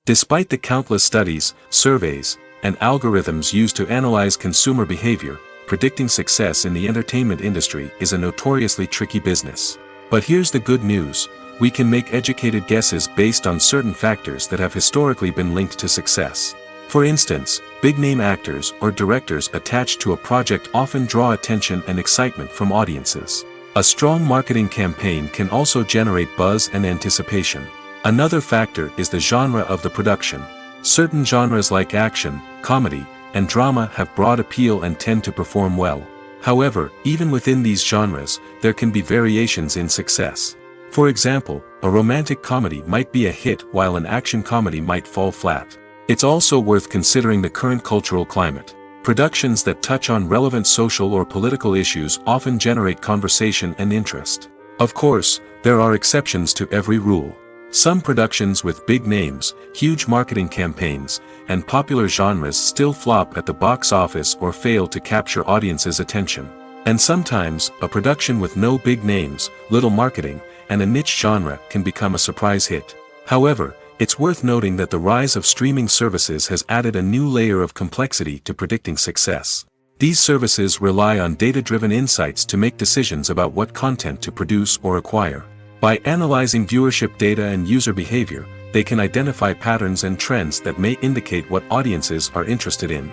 Despite the countless studies, surveys, and algorithms used to analyze consumer behavior, predicting success in the entertainment industry is a notoriously tricky business. But here's the good news: we can make educated guesses based on certain factors that have historically been linked to success. For instance, big-name actors or directors attached to a project often draw attention and excitement from audiences. A strong marketing campaign can also generate buzz and anticipation. Another factor is the genre of the production. Certain genres like action, comedy, and drama have broad appeal and tend to perform well. However, even within these genres, there can be variations in success. For example, a romantic comedy might be a hit while an action comedy might fall flat. It's also worth considering the current cultural climate. Productions that touch on relevant social or political issues often generate conversation and interest. Of course, there are exceptions to every rule. Some productions with big names, huge marketing campaigns, and popular genres still flop at the box office or fail to capture audiences' attention. And sometimes, a production with no big names, little marketing, and a niche genre can become a surprise hit. However, it's worth noting that the rise of streaming services has added a new layer of complexity to predicting success. These services rely on data-driven insights to make decisions about what content to produce or acquire. By analyzing viewership data and user behavior, they can identify patterns and trends that may indicate what audiences are interested in.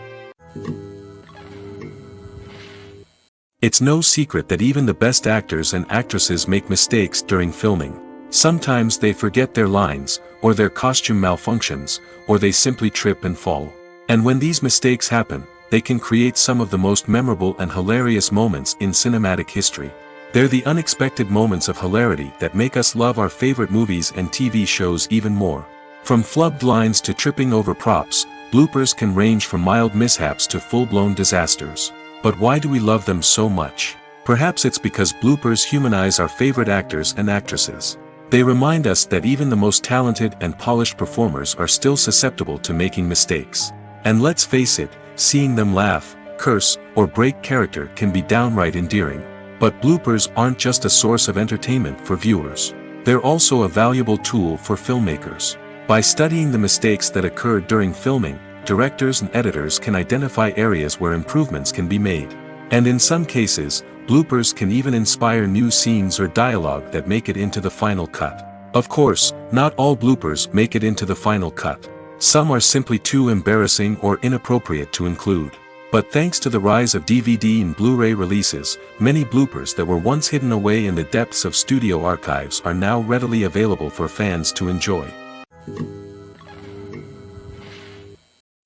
It's no secret that even the best actors and actresses make mistakes during filming. Sometimes they forget their lines, or their costume malfunctions, or they simply trip and fall. And when these mistakes happen, they can create some of the most memorable and hilarious moments in cinematic history. They're the unexpected moments of hilarity that make us love our favorite movies and TV shows even more. From flubbed lines to tripping over props, bloopers can range from mild mishaps to full-blown disasters. But why do we love them so much? Perhaps it's because bloopers humanize our favorite actors and actresses. They remind us that even the most talented and polished performers are still susceptible to making mistakes. And let's face it, seeing them laugh, curse, or break character can be downright endearing. But bloopers aren't just a source of entertainment for viewers. They're also a valuable tool for filmmakers. By studying the mistakes that occurred during filming, directors and editors can identify areas where improvements can be made. And in some cases, bloopers can even inspire new scenes or dialogue that make it into the final cut. Of course, not all bloopers make it into the final cut. Some are simply too embarrassing or inappropriate to include. But thanks to the rise of DVD and Blu-ray releases, many bloopers that were once hidden away in the depths of studio archives are now readily available for fans to enjoy.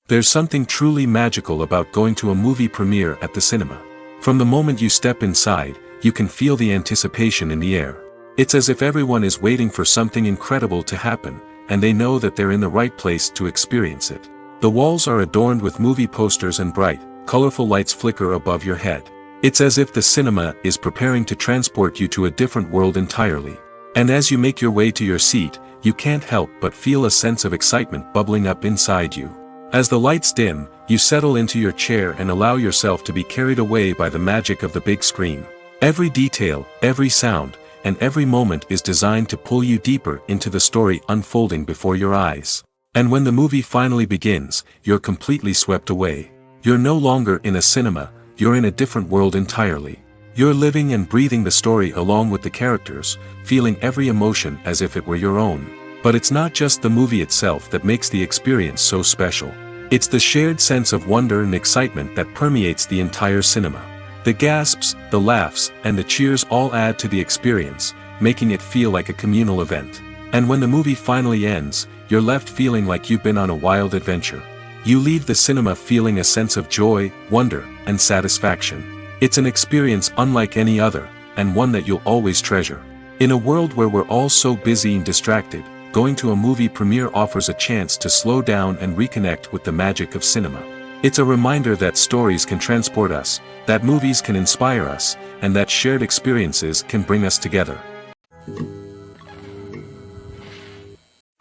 There's something truly magical about going to a movie premiere at the cinema. From the moment you step inside, you can feel the anticipation in the air. It's as if everyone is waiting for something incredible to happen, and they know that they're in the right place to experience it. The walls are adorned with movie posters and bright, colorful lights flicker above your head. It's as if the cinema is preparing to transport you to a different world entirely. And as you make your way to your seat, you can't help but feel a sense of excitement bubbling up inside you. As the lights dim, you settle into your chair and allow yourself to be carried away by the magic of the big screen. Every detail, every sound, and every moment is designed to pull you deeper into the story unfolding before your eyes. And when the movie finally begins, you're completely swept away. You're no longer in a cinema, you're in a different world entirely. You're living and breathing the story along with the characters, feeling every emotion as if it were your own. But it's not just the movie itself that makes the experience so special. It's the shared sense of wonder and excitement that permeates the entire cinema. The gasps, the laughs, and the cheers all add to the experience, making it feel like a communal event. And when the movie finally ends, you're left feeling like you've been on a wild adventure. You leave the cinema feeling a sense of joy, wonder, and satisfaction. It's an experience unlike any other, and one that you'll always treasure. In a world where we're all so busy and distracted, going to a movie premiere offers a chance to slow down and reconnect with the magic of cinema. It's a reminder that stories can transport us, that movies can inspire us, and that shared experiences can bring us together.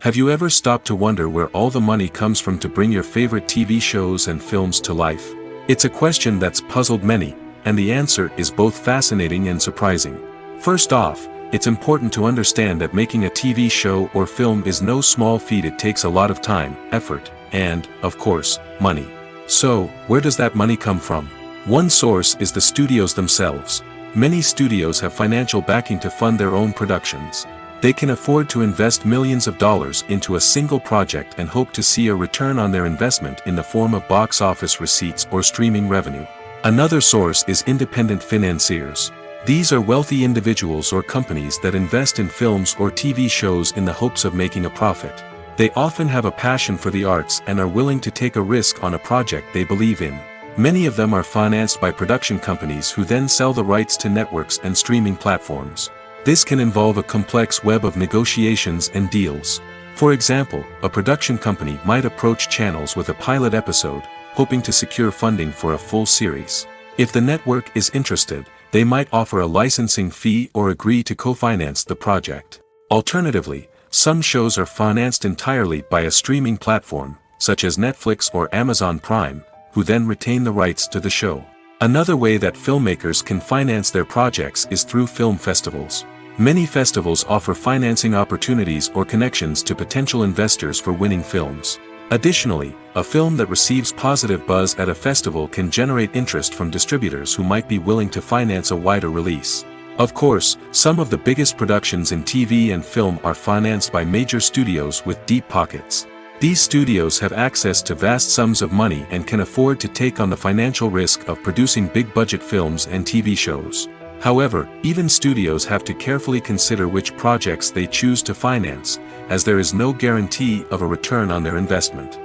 Have you ever stopped to wonder where all the money comes from to bring your favorite TV shows and films to life? It's a question that's puzzled many, and the answer is both fascinating and surprising. First off, it's important to understand that making a TV show or film is no small feat. It takes a lot of time, effort, and, of course, money. So, where does that money come from? One source is the studios themselves. Many studios have financial backing to fund their own productions. They can afford to invest millions of dollars into a single project and hope to see a return on their investment in the form of box office receipts or streaming revenue. Another source is independent financiers. These are wealthy individuals or companies that invest in films or TV shows in the hopes of making a profit. They often have a passion for the arts and are willing to take a risk on a project they believe in. Many of them are financed by production companies who then sell the rights to networks and streaming platforms. This can involve a complex web of negotiations and deals. For example, a production company might approach channels with a pilot episode, hoping to secure funding for a full series. If the network is interested, they might offer a licensing fee or agree to co-finance the project. Alternatively, some shows are financed entirely by a streaming platform, such as Netflix or Amazon Prime, who then retain the rights to the show. Another way that filmmakers can finance their projects is through film festivals. Many festivals offer financing opportunities or connections to potential investors for winning films. Additionally, a film that receives positive buzz at a festival can generate interest from distributors who might be willing to finance a wider release. Of course, some of the biggest productions in TV and film are financed by major studios with deep pockets. These studios have access to vast sums of money and can afford to take on the financial risk of producing big-budget films and TV shows. However, even studios have to carefully consider which projects they choose to finance, as there is no guarantee of a return on their investment.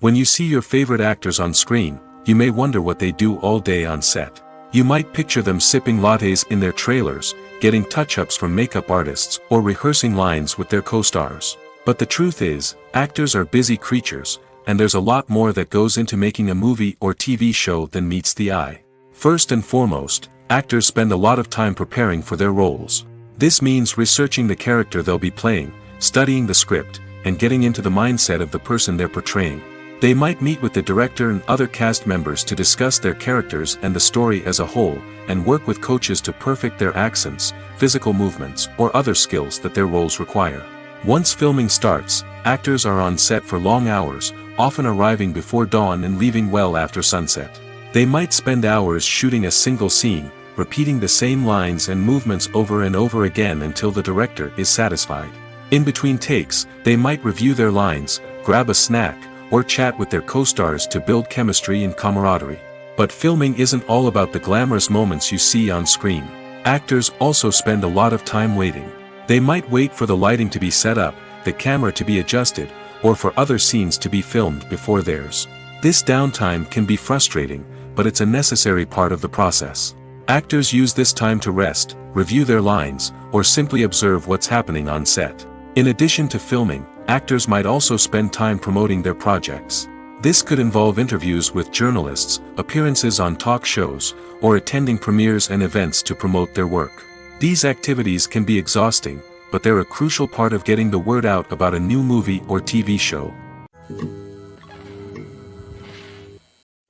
When you see your favorite actors on screen, you may wonder what they do all day on set. You might picture them sipping lattes in their trailers, getting touch-ups from makeup artists, or rehearsing lines with their co-stars. But the truth is, actors are busy creatures, and there's a lot more that goes into making a movie or TV show than meets the eye. First and foremost, actors spend a lot of time preparing for their roles. This means researching the character they'll be playing, studying the script, and getting into the mindset of the person they're portraying. They might meet with the director and other cast members to discuss their characters and the story as a whole, and work with coaches to perfect their accents, physical movements, or other skills that their roles require. Once filming starts, actors are on set for long hours, often arriving before dawn and leaving well after sunset. They might spend hours shooting a single scene, repeating the same lines and movements over and over again until the director is satisfied. In between takes, they might review their lines, grab a snack, or chat with their co-stars to build chemistry and camaraderie. But filming isn't all about the glamorous moments you see on screen. Actors also spend a lot of time waiting. They might wait for the lighting to be set up, the camera to be adjusted, or for other scenes to be filmed before theirs. This downtime can be frustrating, but it's a necessary part of the process. Actors use this time to rest, review their lines, or simply observe what's happening on set. In addition to filming, actors might also spend time promoting their projects. This could involve interviews with journalists, appearances on talk shows, or attending premieres and events to promote their work. These activities can be exhausting, but they're a crucial part of getting the word out about a new movie or TV show.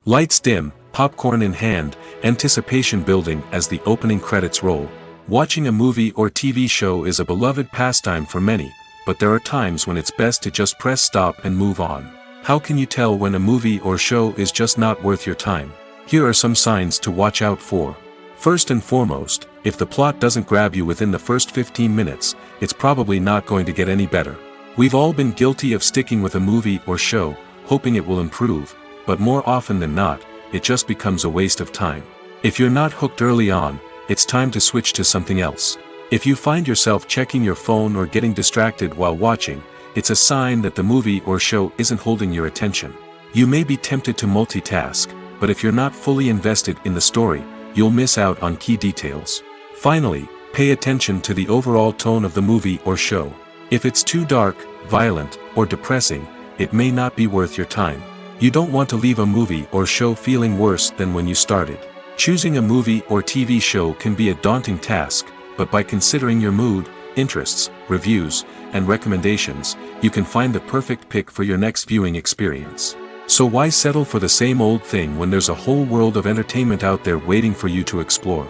Lights dim, popcorn in hand, anticipation building as the opening credits roll. Watching a movie or TV show is a beloved pastime for many, but there are times when it's best to just press stop and move on. How can you tell when a movie or show is just not worth your time? Here are some signs to watch out for. First and foremost, if the plot doesn't grab you within the first 15 minutes, it's probably not going to get any better. We've all been guilty of sticking with a movie or show, hoping it will improve, but more often than not, it just becomes a waste of time. If you're not hooked early on, it's time to switch to something else. If you find yourself checking your phone or getting distracted while watching, it's a sign that the movie or show isn't holding your attention. You may be tempted to multitask, but if you're not fully invested in the story, you'll miss out on key details. Finally, pay attention to the overall tone of the movie or show. If it's too dark, violent, or depressing, it may not be worth your time. You don't want to leave a movie or show feeling worse than when you started. Choosing a movie or TV show can be a daunting task, but by considering your mood, interests, reviews, and recommendations, you can find the perfect pick for your next viewing experience. So why settle for the same old thing when there's a whole world of entertainment out there waiting for you to explore?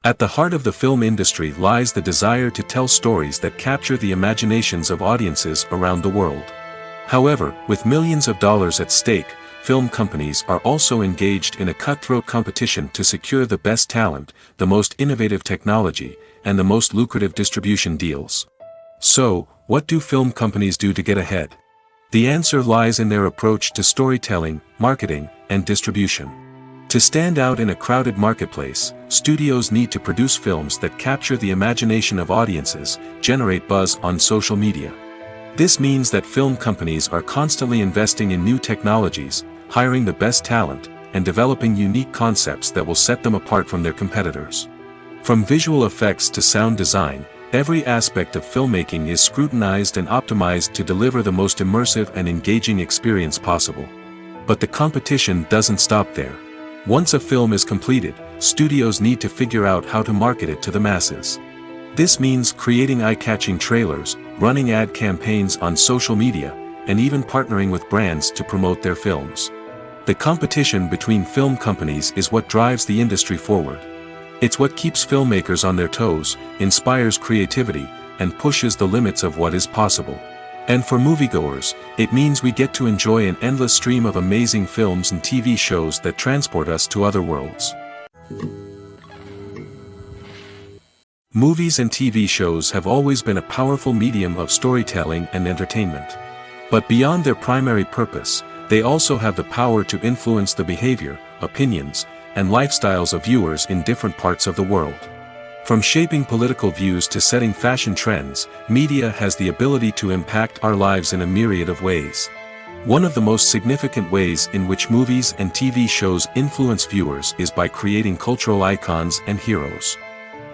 At the heart of the film industry lies the desire to tell stories that capture the imaginations of audiences around the world. However, with millions of dollars at stake, film companies are also engaged in a cutthroat competition to secure the best talent, the most innovative technology, and the most lucrative distribution deals. So, what do film companies do to get ahead? The answer lies in their approach to storytelling, marketing, and distribution. To stand out in a crowded marketplace, studios need to produce films that capture the imagination of audiences, generate buzz on social media. This means that film companies are constantly investing in new technologies, hiring the best talent, and developing unique concepts that will set them apart from their competitors. From visual effects to sound design, Every aspect of filmmaking is scrutinized and optimized to deliver the most immersive and engaging experience possible. But the competition doesn't stop there. Once a film is completed, studios need to figure out how to market it to the masses. This means creating eye-catching trailers, running ad campaigns on social media, and even partnering with brands to promote their films. The competition between film companies is what drives the industry forward. It's what keeps filmmakers on their toes, inspires creativity, and pushes the limits of what is possible. And for moviegoers, it means we get to enjoy an endless stream of amazing films and TV shows that transport us to other worlds. Movies and TV shows have always been a powerful medium of storytelling and entertainment. But beyond their primary purpose, they also have the power to influence the behavior, opinions, and lifestyles of viewers in different parts of the world. From shaping political views to setting fashion trends, media has the ability to impact our lives in a myriad of ways. One of the most significant ways in which movies and TV shows influence viewers is by creating cultural icons and heroes.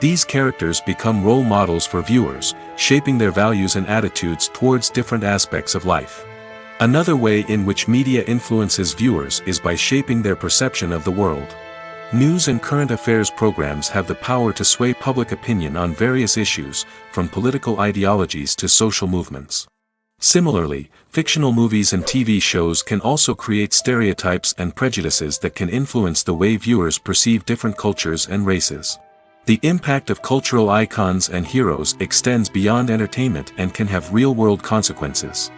These characters become role models for viewers, shaping their values and attitudes towards different aspects of life. Another way in which media influences viewers is by shaping their perception of the world. News and current affairs programs have the power to sway public opinion on various issues, from political ideologies to social movements. Similarly, fictional movies and TV shows can also create stereotypes and prejudices that can influence the way viewers perceive different cultures and races. The impact of cultural icons and heroes extends beyond entertainment and can have real-world consequences.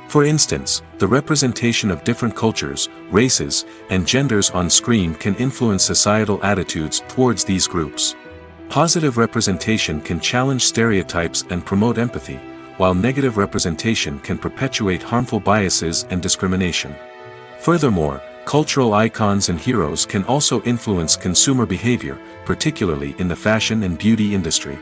For instance, the representation of different cultures, races, and genders on screen can influence societal attitudes towards these groups. Positive representation can challenge stereotypes and promote empathy, while negative representation can perpetuate harmful biases and discrimination. Furthermore, cultural icons and heroes can also influence consumer behavior, particularly in the fashion and beauty industry.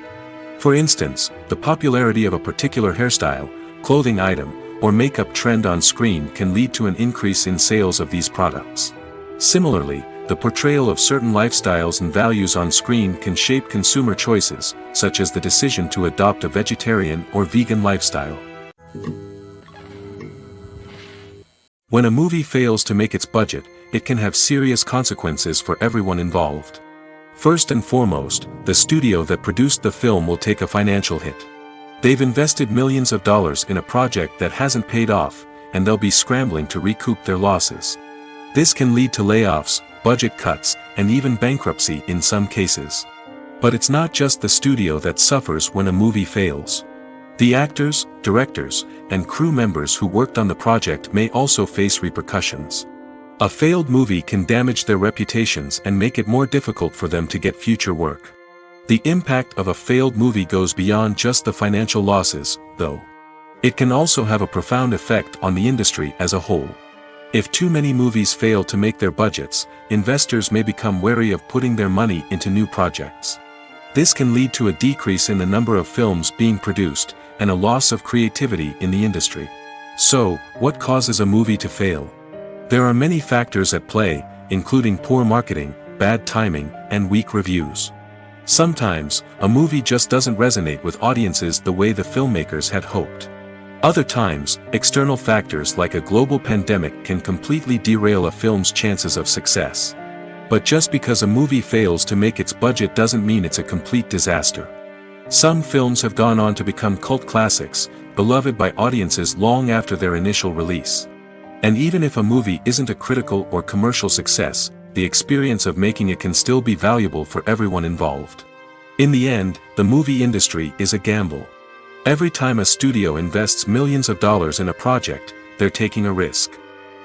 For instance, the popularity of a particular hairstyle, clothing item, or makeup trend on screen can lead to an increase in sales of these products. Similarly, the portrayal of certain lifestyles and values on screen can shape consumer choices, such as the decision to adopt a vegetarian or vegan lifestyle. When a movie fails to make its budget, it can have serious consequences for everyone involved. First and foremost, the studio that produced the film will take a financial hit. They've invested millions of dollars in a project that hasn't paid off, and they'll be scrambling to recoup their losses. This can lead to layoffs, budget cuts, and even bankruptcy in some cases. But it's not just the studio that suffers when a movie fails. The actors, directors, and crew members who worked on the project may also face repercussions. A failed movie can damage their reputations and make it more difficult for them to get future work. The impact of a failed movie goes beyond just the financial losses, though. It can also have a profound effect on the industry as a whole. If too many movies fail to make their budgets, investors may become wary of putting their money into new projects. This can lead to a decrease in the number of films being produced, and a loss of creativity in the industry. So, what causes a movie to fail? There are many factors at play, including poor marketing, bad timing, and weak reviews. Sometimes, a movie just doesn't resonate with audiences the way the filmmakers had hoped. Other times, external factors like a global pandemic can completely derail a film's chances of success. But just because a movie fails to make its budget doesn't mean it's a complete disaster. Some films have gone on to become cult classics, beloved by audiences long after their initial release. And even if a movie isn't a critical or commercial success, the experience of making it can still be valuable for everyone involved. In the end, the movie industry is a gamble. Every time a studio invests millions of dollars in a project, they're taking a risk.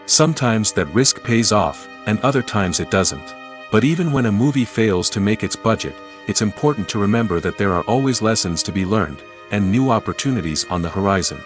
Sometimes that risk pays off, and other times it doesn't. But even when a movie fails to make its budget, it's important to remember that there are always lessons to be learned, and new opportunities on the horizon.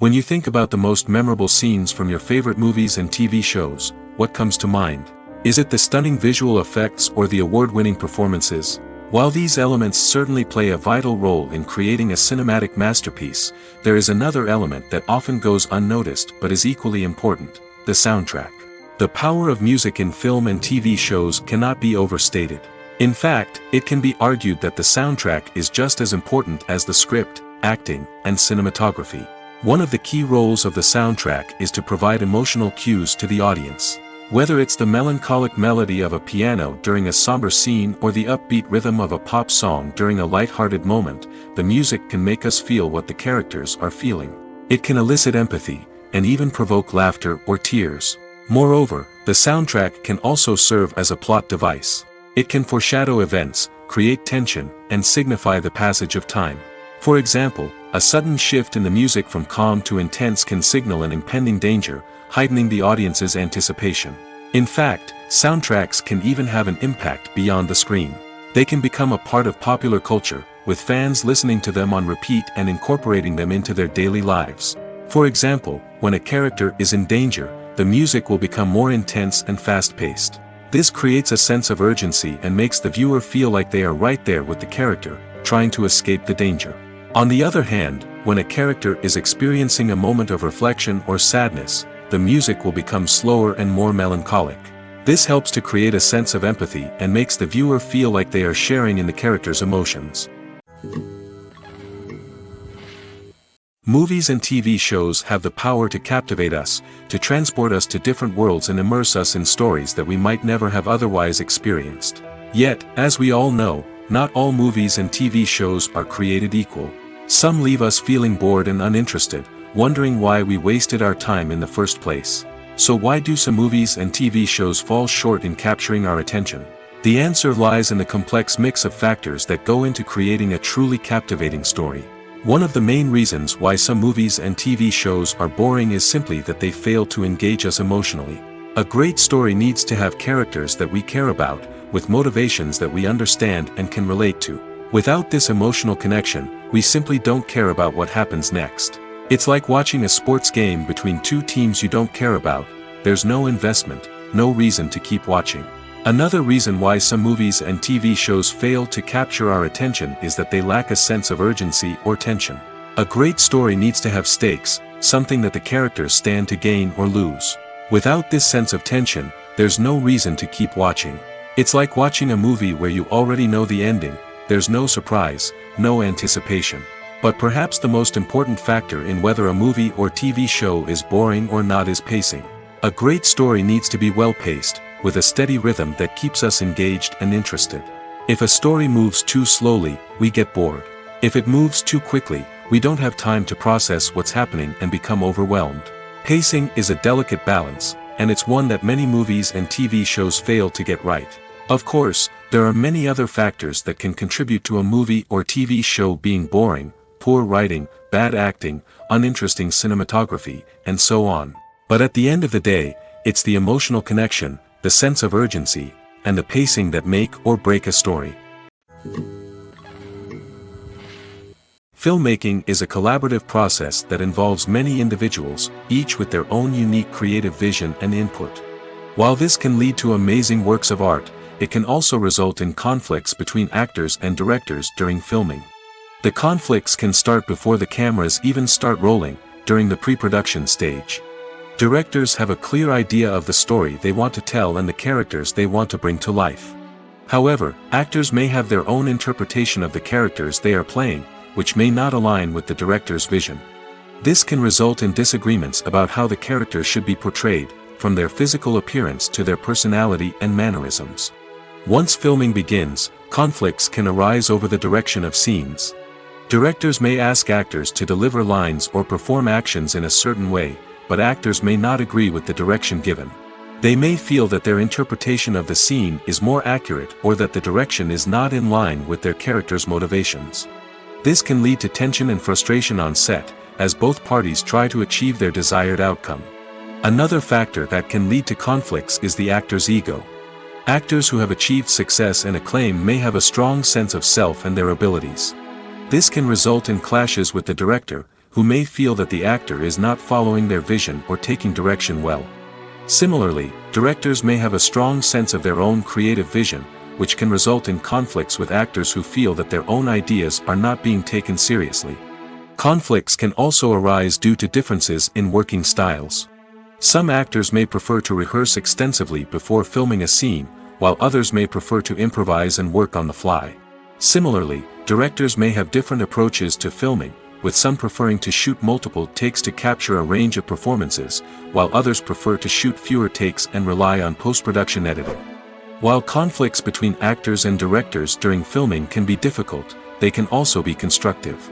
When you think about the most memorable scenes from your favorite movies and TV shows, what comes to mind? Is it the stunning visual effects or the award-winning performances? While these elements certainly play a vital role in creating a cinematic masterpiece, there is another element that often goes unnoticed but is equally important: the soundtrack. The power of music in film and TV shows cannot be overstated. In fact, it can be argued that the soundtrack is just as important as the script, acting, and cinematography. One of the key roles of the soundtrack is to provide emotional cues to the audience. Whether it's the melancholic melody of a piano during a somber scene or the upbeat rhythm of a pop song during a light-hearted moment, the music can make us feel what the characters are feeling. It can elicit empathy, and even provoke laughter or tears. Moreover, the soundtrack can also serve as a plot device. It can foreshadow events, create tension, and signify the passage of time. For example, a sudden shift in the music from calm to intense can signal an impending danger, heightening the audience's anticipation. In fact, soundtracks can even have an impact beyond the screen. They can become a part of popular culture, with fans listening to them on repeat and incorporating them into their daily lives. For example, when a character is in danger, the music will become more intense and fast-paced. This creates a sense of urgency and makes the viewer feel like they are right there with the character, trying to escape the danger. On the other hand, when a character is experiencing a moment of reflection or sadness, the music will become slower and more melancholic. This helps to create a sense of empathy and makes the viewer feel like they are sharing in the character's emotions. Movies and TV shows have the power to captivate us, to transport us to different worlds and immerse us in stories that we might never have otherwise experienced. Yet, as we all know, not all movies and TV shows are created equal. Some leave us feeling bored and uninterested, wondering why we wasted our time in the first place. So why do some movies and TV shows fall short in capturing our attention? The answer lies in the complex mix of factors that go into creating a truly captivating story. One of the main reasons why some movies and TV shows are boring is simply that they fail to engage us emotionally. A great story needs to have characters that we care about, with motivations that we understand and can relate to. Without this emotional connection, we simply don't care about what happens next. It's like watching a sports game between two teams you don't care about. There's no investment, no reason to keep watching. Another reason why some movies and TV shows fail to capture our attention is that they lack a sense of urgency or tension. A great story needs to have stakes, something that the characters stand to gain or lose. Without this sense of tension, there's no reason to keep watching. It's like watching a movie where you already know the ending. There's no surprise, no anticipation. But perhaps the most important factor in whether a movie or TV show is boring or not is pacing. A great story needs to be well-paced, with a steady rhythm that keeps us engaged and interested. If a story moves too slowly, we get bored. If it moves too quickly, we don't have time to process what's happening and become overwhelmed. Pacing is a delicate balance, and it's one that many movies and TV shows fail to get right. Of course, there are many other factors that can contribute to a movie or TV show being boring: poor writing, bad acting, uninteresting cinematography, and so on. But at the end of the day, it's the emotional connection, the sense of urgency, and the pacing that make or break a story. Filmmaking is a collaborative process that involves many individuals, each with their own unique creative vision and input. While this can lead to amazing works of art, it can also result in conflicts between actors and directors during filming. The conflicts can start before the cameras even start rolling, during the pre-production stage. Directors have a clear idea of the story they want to tell and the characters they want to bring to life. However, actors may have their own interpretation of the characters they are playing, which may not align with the director's vision. This can result in disagreements about how the characters should be portrayed, from their physical appearance to their personality and mannerisms. Once filming begins, conflicts can arise over the direction of scenes. Directors may ask actors to deliver lines or perform actions in a certain way, but actors may not agree with the direction given. They may feel that their interpretation of the scene is more accurate or that the direction is not in line with their character's motivations. This can lead to tension and frustration on set, as both parties try to achieve their desired outcome. Another factor that can lead to conflicts is the actor's ego. Actors who have achieved success and acclaim may have a strong sense of self and their abilities. This can result in clashes with the director, who may feel that the actor is not following their vision or taking direction well. Similarly, directors may have a strong sense of their own creative vision, which can result in conflicts with actors who feel that their own ideas are not being taken seriously. Conflicts can also arise due to differences in working styles. Some actors may prefer to rehearse extensively before filming a scene, while others may prefer to improvise and work on the fly. Similarly, directors may have different approaches to filming, with some preferring to shoot multiple takes to capture a range of performances, while others prefer to shoot fewer takes and rely on post-production editing. While conflicts between actors and directors during filming can be difficult, they can also be constructive.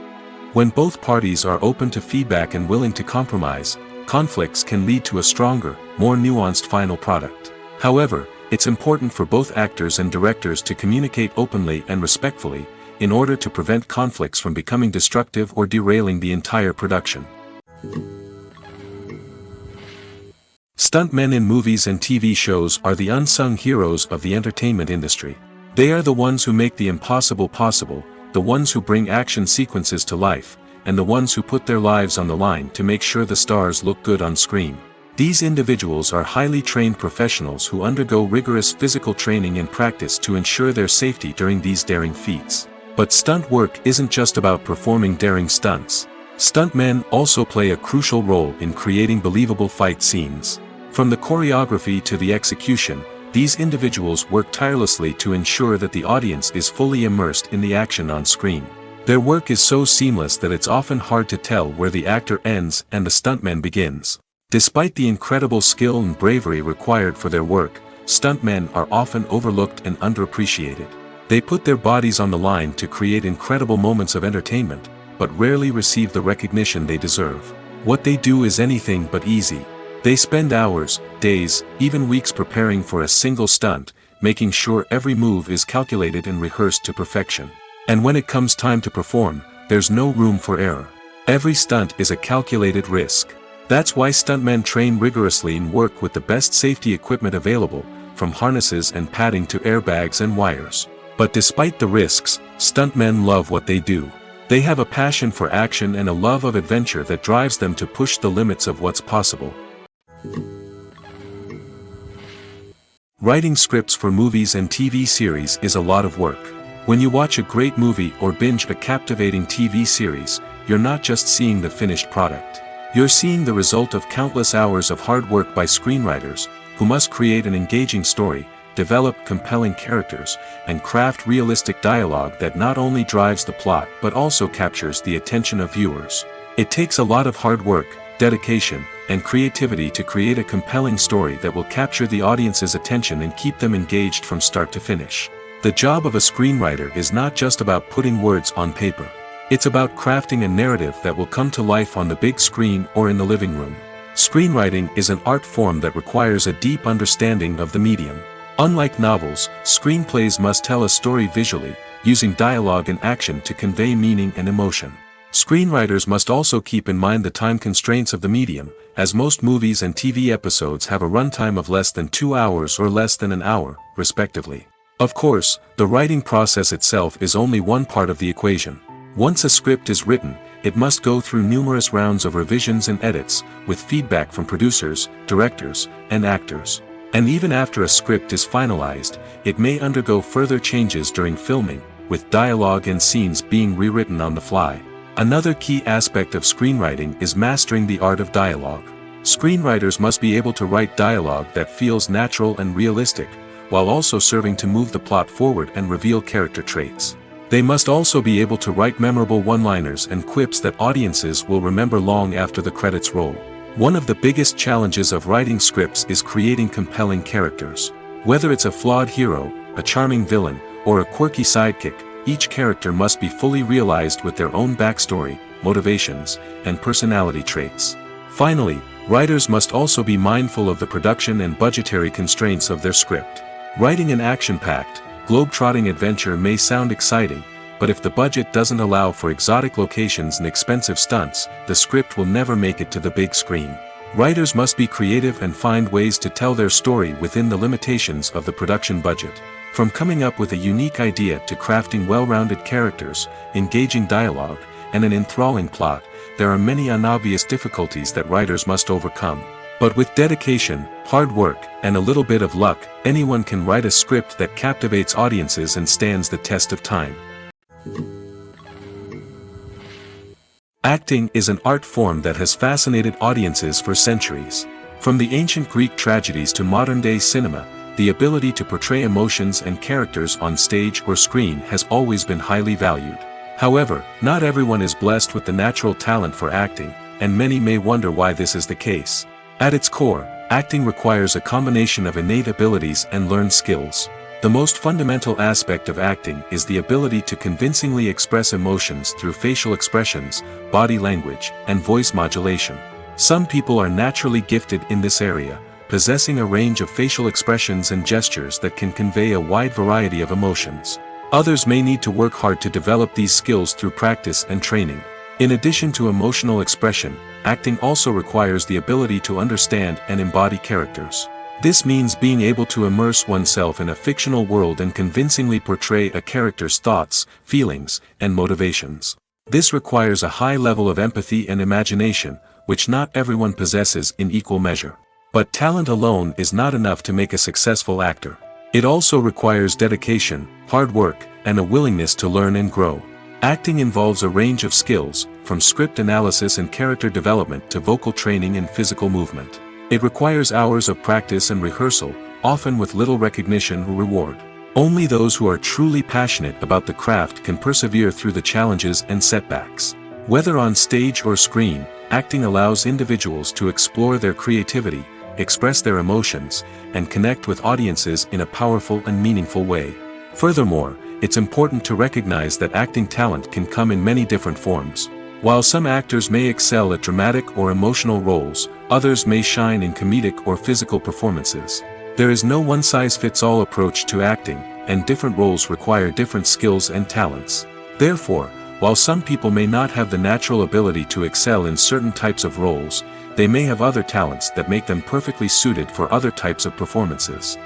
When both parties are open to feedback and willing to compromise, conflicts can lead to a stronger, more nuanced final product. However, it's important for both actors and directors to communicate openly and respectfully, in order to prevent conflicts from becoming destructive or derailing the entire production. Stuntmen in movies and TV shows are the unsung heroes of the entertainment industry. They are the ones who make the impossible possible, the ones who bring action sequences to life, and the ones who put their lives on the line to make sure the stars look good on screen. These individuals are highly trained professionals who undergo rigorous physical training and practice to ensure their safety during these daring feats. But stunt work isn't just about performing daring stunts. Stuntmen also play a crucial role in creating believable fight scenes. From the choreography to the execution, these individuals work tirelessly to ensure that the audience is fully immersed in the action on screen. Their work is so seamless that it's often hard to tell where the actor ends and the stuntman begins. Despite the incredible skill and bravery required for their work, stuntmen are often overlooked and underappreciated. They put their bodies on the line to create incredible moments of entertainment, but rarely receive the recognition they deserve. What they do is anything but easy. They spend hours, days, even weeks preparing for a single stunt, making sure every move is calculated and rehearsed to perfection. And when it comes time to perform, there's no room for error. Every stunt is a calculated risk. That's why stuntmen train rigorously and work with the best safety equipment available, from harnesses and padding to airbags and wires. But despite the risks, stuntmen love what they do. They have a passion for action and a love of adventure that drives them to push the limits of what's possible. Writing scripts for movies and TV series is a lot of work. When you watch a great movie or binge a captivating TV series, you're not just seeing the finished product. You're seeing the result of countless hours of hard work by screenwriters, who must create an engaging story, develop compelling characters, and craft realistic dialogue that not only drives the plot but also captures the attention of viewers. It takes a lot of hard work, dedication, and creativity to create a compelling story that will capture the audience's attention and keep them engaged from start to finish. The job of a screenwriter is not just about putting words on paper. It's about crafting a narrative that will come to life on the big screen or in the living room. Screenwriting is an art form that requires a deep understanding of the medium. Unlike novels, screenplays must tell a story visually, using dialogue and action to convey meaning and emotion. Screenwriters must also keep in mind the time constraints of the medium, as most movies and TV episodes have a runtime of less than 2 hours or less than an hour, respectively. Of course, the writing process itself is only one part of the equation. Once a script is written, it must go through numerous rounds of revisions and edits, with feedback from producers, directors, and actors. And even after a script is finalized, it may undergo further changes during filming, with dialogue and scenes being rewritten on the fly. Another key aspect of screenwriting is mastering the art of dialogue. Screenwriters must be able to write dialogue that feels natural and realistic, while also serving to move the plot forward and reveal character traits. They must also be able to write memorable one-liners and quips that audiences will remember long after the credits roll. One of the biggest challenges of writing scripts is creating compelling characters. Whether it's a flawed hero, a charming villain, or a quirky sidekick, each character must be fully realized with their own backstory, motivations, and personality traits. Finally, writers must also be mindful of the production and budgetary constraints of their script. Writing an action-packed, globe-trotting adventure may sound exciting, but if the budget doesn't allow for exotic locations and expensive stunts, the script will never make it to the big screen. Writers must be creative and find ways to tell their story within the limitations of the production budget. From coming up with a unique idea to crafting well-rounded characters, engaging dialogue, and an enthralling plot, there are many unobvious difficulties that writers must overcome. But with dedication, hard work, and a little bit of luck, anyone can write a script that captivates audiences and stands the test of time. Acting is an art form that has fascinated audiences for centuries. From the ancient Greek tragedies to modern-day cinema, the ability to portray emotions and characters on stage or screen has always been highly valued. However, not everyone is blessed with the natural talent for acting, and many may wonder why this is the case. At its core, acting requires a combination of innate abilities and learned skills. The most fundamental aspect of acting is the ability to convincingly express emotions through facial expressions, body language, and voice modulation. Some people are naturally gifted in this area, possessing a range of facial expressions and gestures that can convey a wide variety of emotions. Others may need to work hard to develop these skills through practice and training. In addition to emotional expression, acting also requires the ability to understand and embody characters. This means being able to immerse oneself in a fictional world and convincingly portray a character's thoughts, feelings, and motivations. This requires a high level of empathy and imagination, which not everyone possesses in equal measure. But talent alone is not enough to make a successful actor. It also requires dedication, hard work, and a willingness to learn and grow. Acting involves a range of skills, from script analysis and character development to vocal training and physical movement. It requires hours of practice and rehearsal, often with little recognition or reward. Only those who are truly passionate about the craft can persevere through the challenges and setbacks. Whether on stage or screen, acting allows individuals to explore their creativity, express their emotions, and connect with audiences in a powerful and meaningful way. Furthermore, it's important to recognize that acting talent can come in many different forms. While some actors may excel at dramatic or emotional roles, others may shine in comedic or physical performances. There is no one-size-fits-all approach to acting, and different roles require different skills and talents. Therefore, while some people may not have the natural ability to excel in certain types of roles, they may have other talents that make them perfectly suited for other types of performances.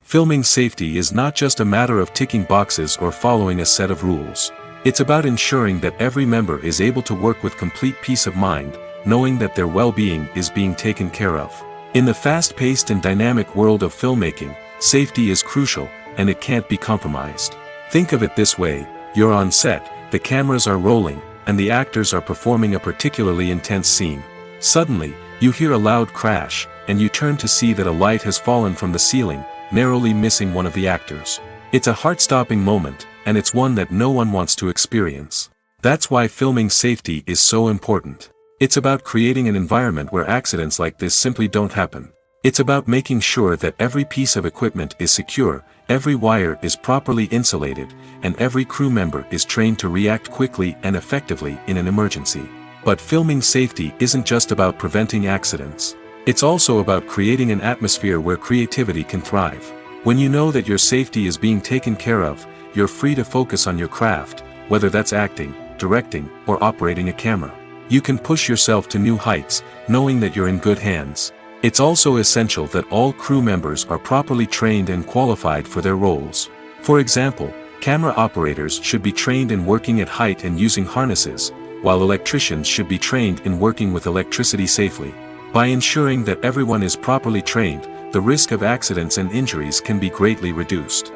Filming safety is not just a matter of ticking boxes or following a set of rules. It's about ensuring that every member is able to work with complete peace of mind, knowing that their well-being is being taken care of. In the fast-paced and dynamic world of filmmaking, safety is crucial, and it can't be compromised. Think of it this way: you're on set, the cameras are rolling, and the actors are performing a particularly intense scene. Suddenly, you hear a loud crash, and you turn to see that a light has fallen from the ceiling, narrowly missing one of the actors. It's a heart-stopping moment, and it's one that no one wants to experience. That's why filming safety is so important. It's about creating an environment where accidents like this simply don't happen. It's about making sure that every piece of equipment is secure, every wire is properly insulated, and every crew member is trained to react quickly and effectively in an emergency. But filming safety isn't just about preventing accidents. It's also about creating an atmosphere where creativity can thrive. When you know that your safety is being taken care of, you're free to focus on your craft, whether that's acting, directing, or operating a camera. You can push yourself to new heights, knowing that you're in good hands. It's also essential that all crew members are properly trained and qualified for their roles. For example, camera operators should be trained in working at height and using harnesses, while electricians should be trained in working with electricity safely. By ensuring that everyone is properly trained, the risk of accidents and injuries can be greatly reduced.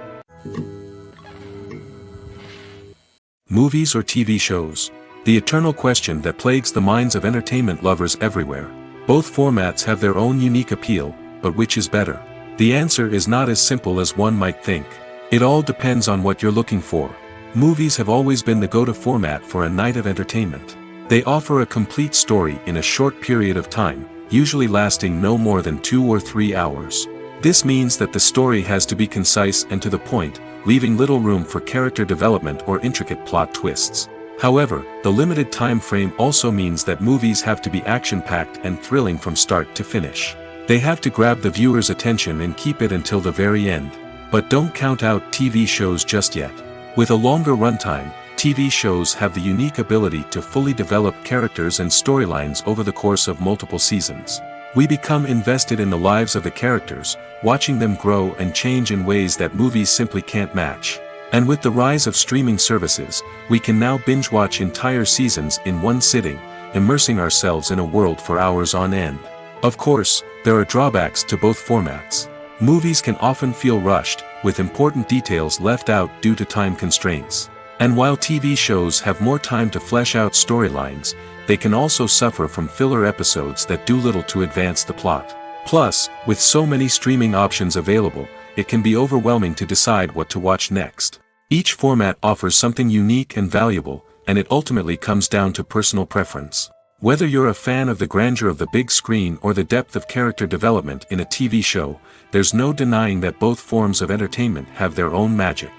Movies or TV shows? The eternal question that plagues the minds of entertainment lovers everywhere. Both formats have their own unique appeal, but which is better? The answer is not as simple as one might think. It all depends on what you're looking for. Movies have always been the go-to format for a night of entertainment. They offer a complete story in a short period of time, usually lasting no more than 2 or 3 hours. This means that the story has to be concise and to the point, leaving little room for character development or intricate plot twists. However, the limited time frame also means that movies have to be action-packed and thrilling from start to finish. They have to grab the viewer's attention and keep it until the very end. But don't count out TV shows just yet. With a longer runtime, TV shows have the unique ability to fully develop characters and storylines over the course of multiple seasons. We become invested in the lives of the characters, watching them grow and change in ways that movies simply can't match. And with the rise of streaming services, we can now binge-watch entire seasons in one sitting, immersing ourselves in a world for hours on end. Of course, there are drawbacks to both formats. Movies can often feel rushed, with important details left out due to time constraints. And while TV shows have more time to flesh out storylines, they can also suffer from filler episodes that do little to advance the plot. Plus, with so many streaming options available, it can be overwhelming to decide what to watch next. Each format offers something unique and valuable, and it ultimately comes down to personal preference. Whether you're a fan of the grandeur of the big screen or the depth of character development in a TV show, there's no denying that both forms of entertainment have their own magic.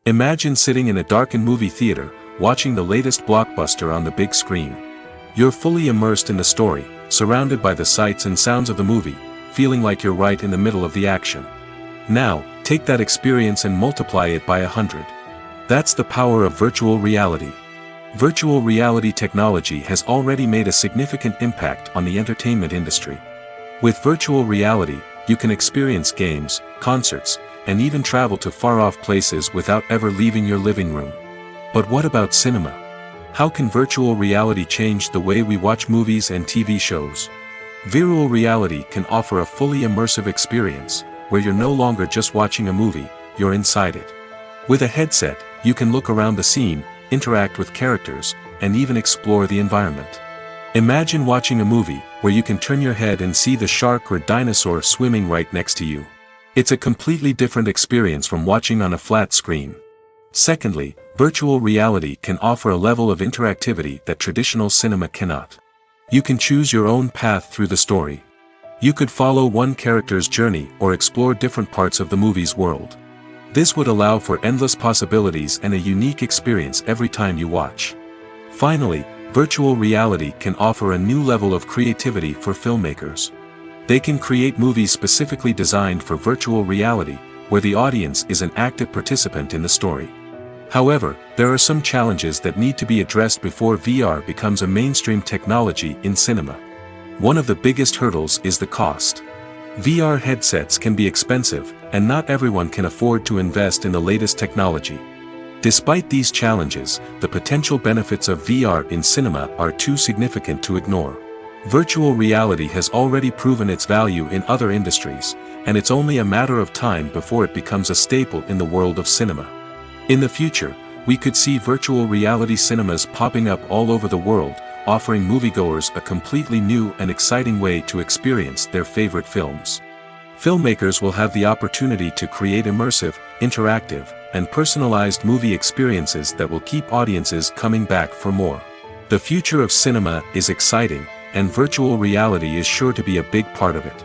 Imagine sitting in a darkened movie theater, watching the latest blockbuster on the big screen. You're fully immersed in the story, surrounded by the sights and sounds of the movie, feeling like you're right in the middle of the action. Now, take that experience and multiply it by 100. That's the power of virtual reality. Virtual reality technology has already made a significant impact on the entertainment industry. With virtual reality, you can experience games, concerts, and even travel to far-off places without ever leaving your living room. But what about cinema? How can virtual reality change the way we watch movies and TV shows? Virtual reality can offer a fully immersive experience, where you're no longer just watching a movie, you're inside it. With a headset, you can look around the scene, interact with characters, and even explore the environment. Imagine watching a movie, where you can turn your head and see the shark or dinosaur swimming right next to you. It's a completely different experience from watching on a flat screen. Secondly, virtual reality can offer a level of interactivity that traditional cinema cannot. You can choose your own path through the story. You could follow one character's journey or explore different parts of the movie's world. This would allow for endless possibilities and a unique experience every time you watch. Finally, virtual reality can offer a new level of creativity for filmmakers. They can create movies specifically designed for virtual reality, where the audience is an active participant in the story. However, there are some challenges that need to be addressed before VR becomes a mainstream technology in cinema. One of the biggest hurdles is the cost. VR headsets can be expensive, and not everyone can afford to invest in the latest technology. Despite these challenges, the potential benefits of VR in cinema are too significant to ignore. Virtual reality has already proven its value in other industries, and it's only a matter of time before it becomes a staple in the world of cinema. In the future, we could see virtual reality cinemas popping up all over the world, offering moviegoers a completely new and exciting way to experience their favorite films. Filmmakers will have the opportunity to create immersive, interactive, and personalized movie experiences that will keep audiences coming back for more. The future of cinema is exciting, and virtual reality is sure to be a big part of it.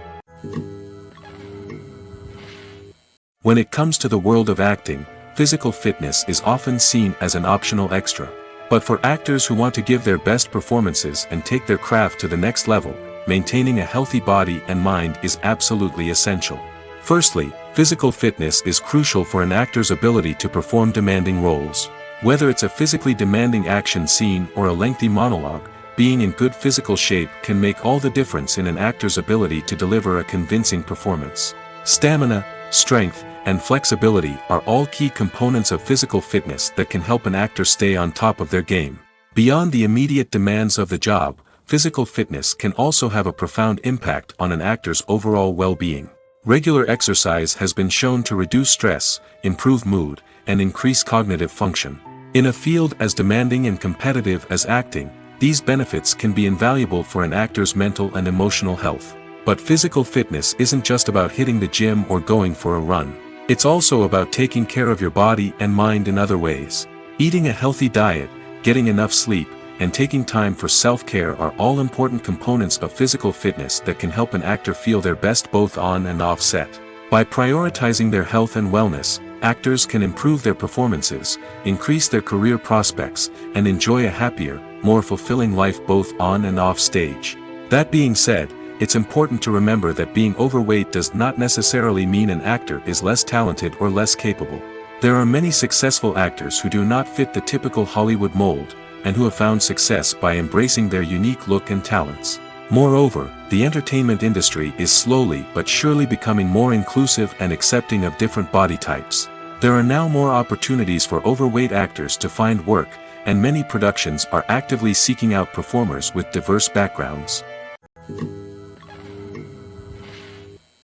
When it comes to the world of acting, physical fitness is often seen as an optional extra. But for actors who want to give their best performances and take their craft to the next level, maintaining a healthy body and mind is absolutely essential. Firstly, physical fitness is crucial for an actor's ability to perform demanding roles. Whether it's a physically demanding action scene or a lengthy monologue, being in good physical shape can make all the difference in an actor's ability to deliver a convincing performance. Stamina, strength, and flexibility are all key components of physical fitness that can help an actor stay on top of their game. Beyond the immediate demands of the job, physical fitness can also have a profound impact on an actor's overall well-being. Regular exercise has been shown to reduce stress, improve mood, and increase cognitive function. In a field as demanding and competitive as acting, these benefits can be invaluable for an actor's mental and emotional health. But physical fitness isn't just about hitting the gym or going for a run. It's also about taking care of your body and mind in other ways. Eating a healthy diet, getting enough sleep, and taking time for self-care are all important components of physical fitness that can help an actor feel their best both on and off set. By prioritizing their health and wellness, actors can improve their performances, increase their career prospects, and enjoy a happier, more fulfilling life both on and off stage. That being said, it's important to remember that being overweight does not necessarily mean an actor is less talented or less capable. There are many successful actors who do not fit the typical Hollywood mold, and who have found success by embracing their unique look and talents. Moreover, the entertainment industry is slowly but surely becoming more inclusive and accepting of different body types. There are now more opportunities for overweight actors to find work, and many productions are actively seeking out performers with diverse backgrounds.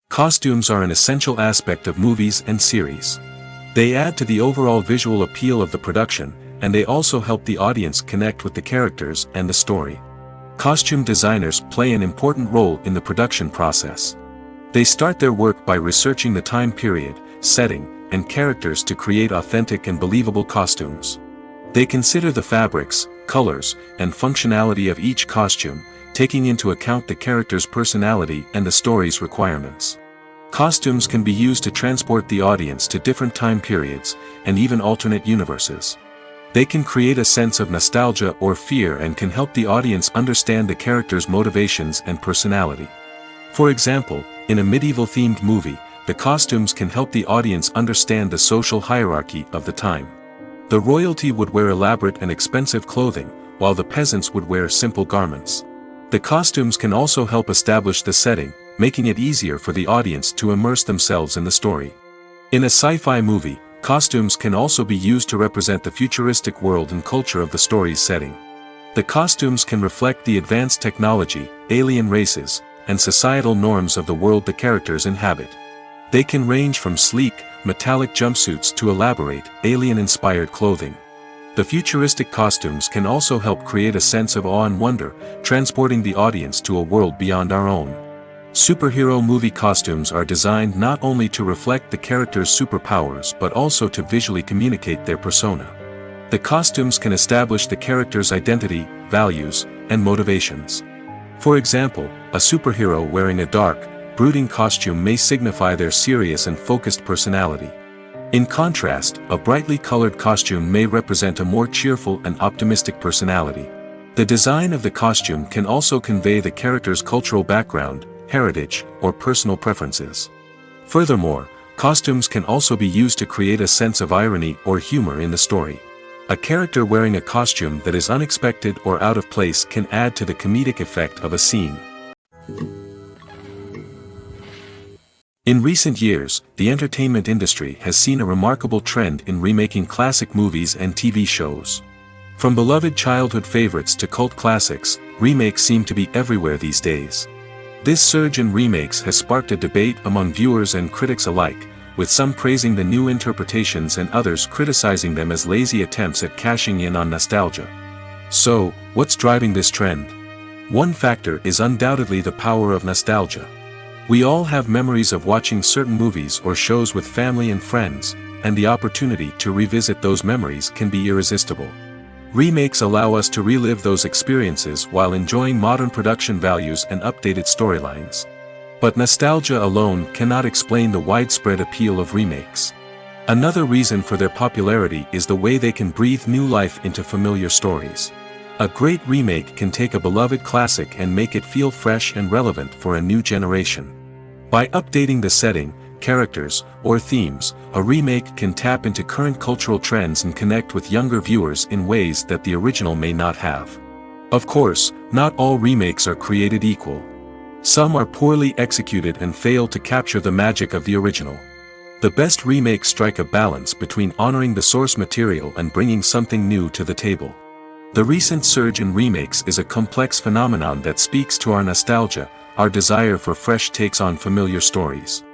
Costumes are an essential aspect of movies and series. They add to the overall visual appeal of the production, and they also help the audience connect with the characters and the story. Costume designers play an important role in the production process. They start their work by researching the time period, setting, and characters to create authentic and believable costumes. They consider the fabrics, colors, and functionality of each costume, taking into account the character's personality and the story's requirements. Costumes can be used to transport the audience to different time periods, and even alternate universes. They can create a sense of nostalgia or fear and can help the audience understand the character's motivations and personality. For example, in a medieval-themed movie, the costumes can help the audience understand the social hierarchy of the time. The royalty would wear elaborate and expensive clothing, while the peasants would wear simple garments. The costumes can also help establish the setting, making it easier for the audience to immerse themselves in the story. In a sci-fi movie, costumes can also be used to represent the futuristic world and culture of the story's setting. The costumes can reflect the advanced technology, alien races, and societal norms of the world the characters inhabit. They can range from sleek, metallic jumpsuits to elaborate, alien-inspired clothing. The futuristic costumes can also help create a sense of awe and wonder, transporting the audience to a world beyond our own. Superhero movie costumes are designed not only to reflect the character's superpowers but also to visually communicate their persona. The costumes can establish the character's identity, values, and motivations. For example, a superhero wearing a dark, brooding costume may signify their serious and focused personality. In contrast, a brightly colored costume may represent a more cheerful and optimistic personality. The design of the costume can also convey the character's cultural background, heritage, or personal preferences. Furthermore, costumes can also be used to create a sense of irony or humor in the story. A character wearing a costume that is unexpected or out of place can add to the comedic effect of a scene. In recent years, the entertainment industry has seen a remarkable trend in remaking classic movies and TV shows. From beloved childhood favorites to cult classics, remakes seem to be everywhere these days. This surge in remakes has sparked a debate among viewers and critics alike, with some praising the new interpretations and others criticizing them as lazy attempts at cashing in on nostalgia. So, what's driving this trend? One factor is undoubtedly the power of nostalgia. We all have memories of watching certain movies or shows with family and friends, and the opportunity to revisit those memories can be irresistible. Remakes allow us to relive those experiences while enjoying modern production values and updated storylines. But nostalgia alone cannot explain the widespread appeal of remakes. Another reason for their popularity is the way they can breathe new life into familiar stories. A great remake can take a beloved classic and make it feel fresh and relevant for a new generation. By updating the setting, characters, or themes, a remake can tap into current cultural trends and connect with younger viewers in ways that the original may not have. Of course, not all remakes are created equal. Some are poorly executed and fail to capture the magic of the original. The best remakes strike a balance between honoring the source material and bringing something new to the table. The recent surge in remakes is a complex phenomenon that speaks to our nostalgia, our desire for fresh takes on familiar stories.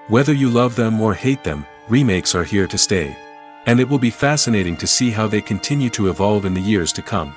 Whether you love them or hate them, remakes are here to stay. And it will be fascinating to see how they continue to evolve in the years to come.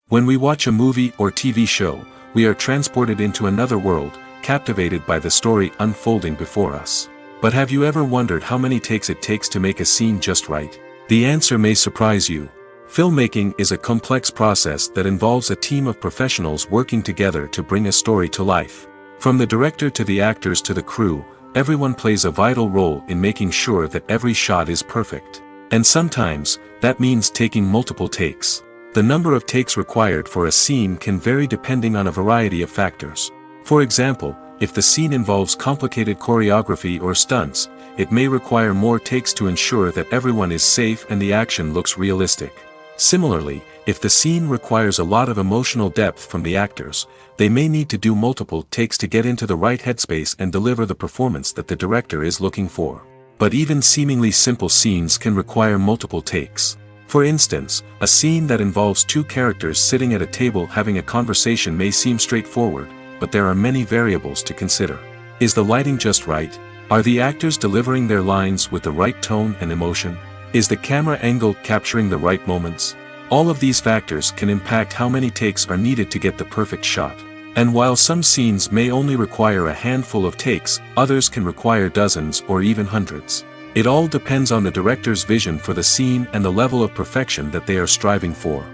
When we watch a movie or TV show, we are transported into another world, captivated by the story unfolding before us. But have you ever wondered how many takes it takes to make a scene just right? The answer may surprise you. Filmmaking is a complex process that involves a team of professionals working together to bring a story to life. From the director to the actors to the crew, everyone plays a vital role in making sure that every shot is perfect. And sometimes, that means taking multiple takes. The number of takes required for a scene can vary depending on a variety of factors. For example, if the scene involves complicated choreography or stunts, it may require more takes to ensure that everyone is safe and the action looks realistic. Similarly, if the scene requires a lot of emotional depth from the actors, they may need to do multiple takes to get into the right headspace and deliver the performance that the director is looking for. But even seemingly simple scenes can require multiple takes. For instance, a scene that involves two characters sitting at a table having a conversation may seem straightforward, but there are many variables to consider. Is the lighting just right? Are the actors delivering their lines with the right tone and emotion? Is the camera angle capturing the right moments? All of these factors can impact how many takes are needed to get the perfect shot. And while some scenes may only require a handful of takes, others can require dozens or even hundreds. It all depends on the director's vision for the scene and the level of perfection that they are striving for.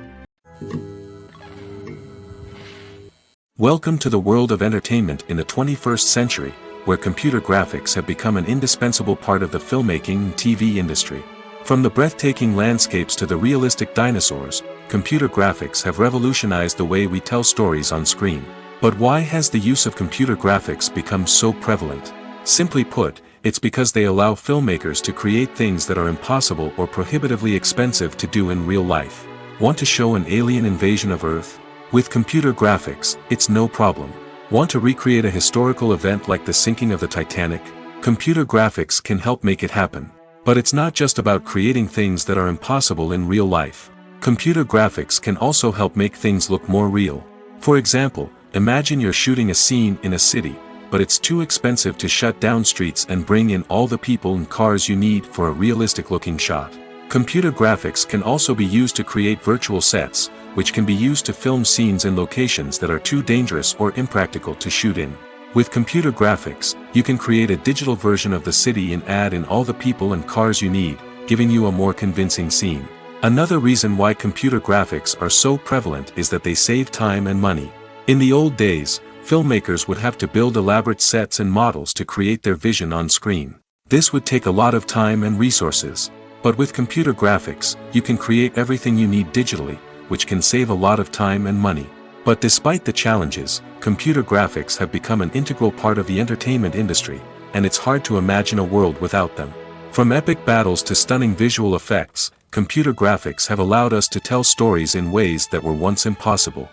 Welcome to the world of entertainment in the 21st century, where computer graphics have become an indispensable part of the filmmaking and TV industry. From the breathtaking landscapes to the realistic dinosaurs, computer graphics have revolutionized the way we tell stories on screen. But why has the use of computer graphics become so prevalent? Simply put, it's because they allow filmmakers to create things that are impossible or prohibitively expensive to do in real life. Want to show an alien invasion of Earth? With computer graphics, it's no problem. Want to recreate a historical event like the sinking of the Titanic? Computer graphics can help make it happen. But it's not just about creating things that are impossible in real life. Computer graphics can also help make things look more real. For example, imagine you're shooting a scene in a city, but it's too expensive to shut down streets and bring in all the people and cars you need for a realistic-looking shot. Computer graphics can also be used to create virtual sets, which can be used to film scenes in locations that are too dangerous or impractical to shoot in. With computer graphics, you can create a digital version of the city and add in all the people and cars you need, giving you a more convincing scene. Another reason why computer graphics are so prevalent is that they save time and money. In the old days, filmmakers would have to build elaborate sets and models to create their vision on screen. This would take a lot of time and resources. But with computer graphics, you can create everything you need digitally, which can save a lot of time and money. But despite the challenges, computer graphics have become an integral part of the entertainment industry, and it's hard to imagine a world without them. From epic battles to stunning visual effects, computer graphics have allowed us to tell stories in ways that were once impossible.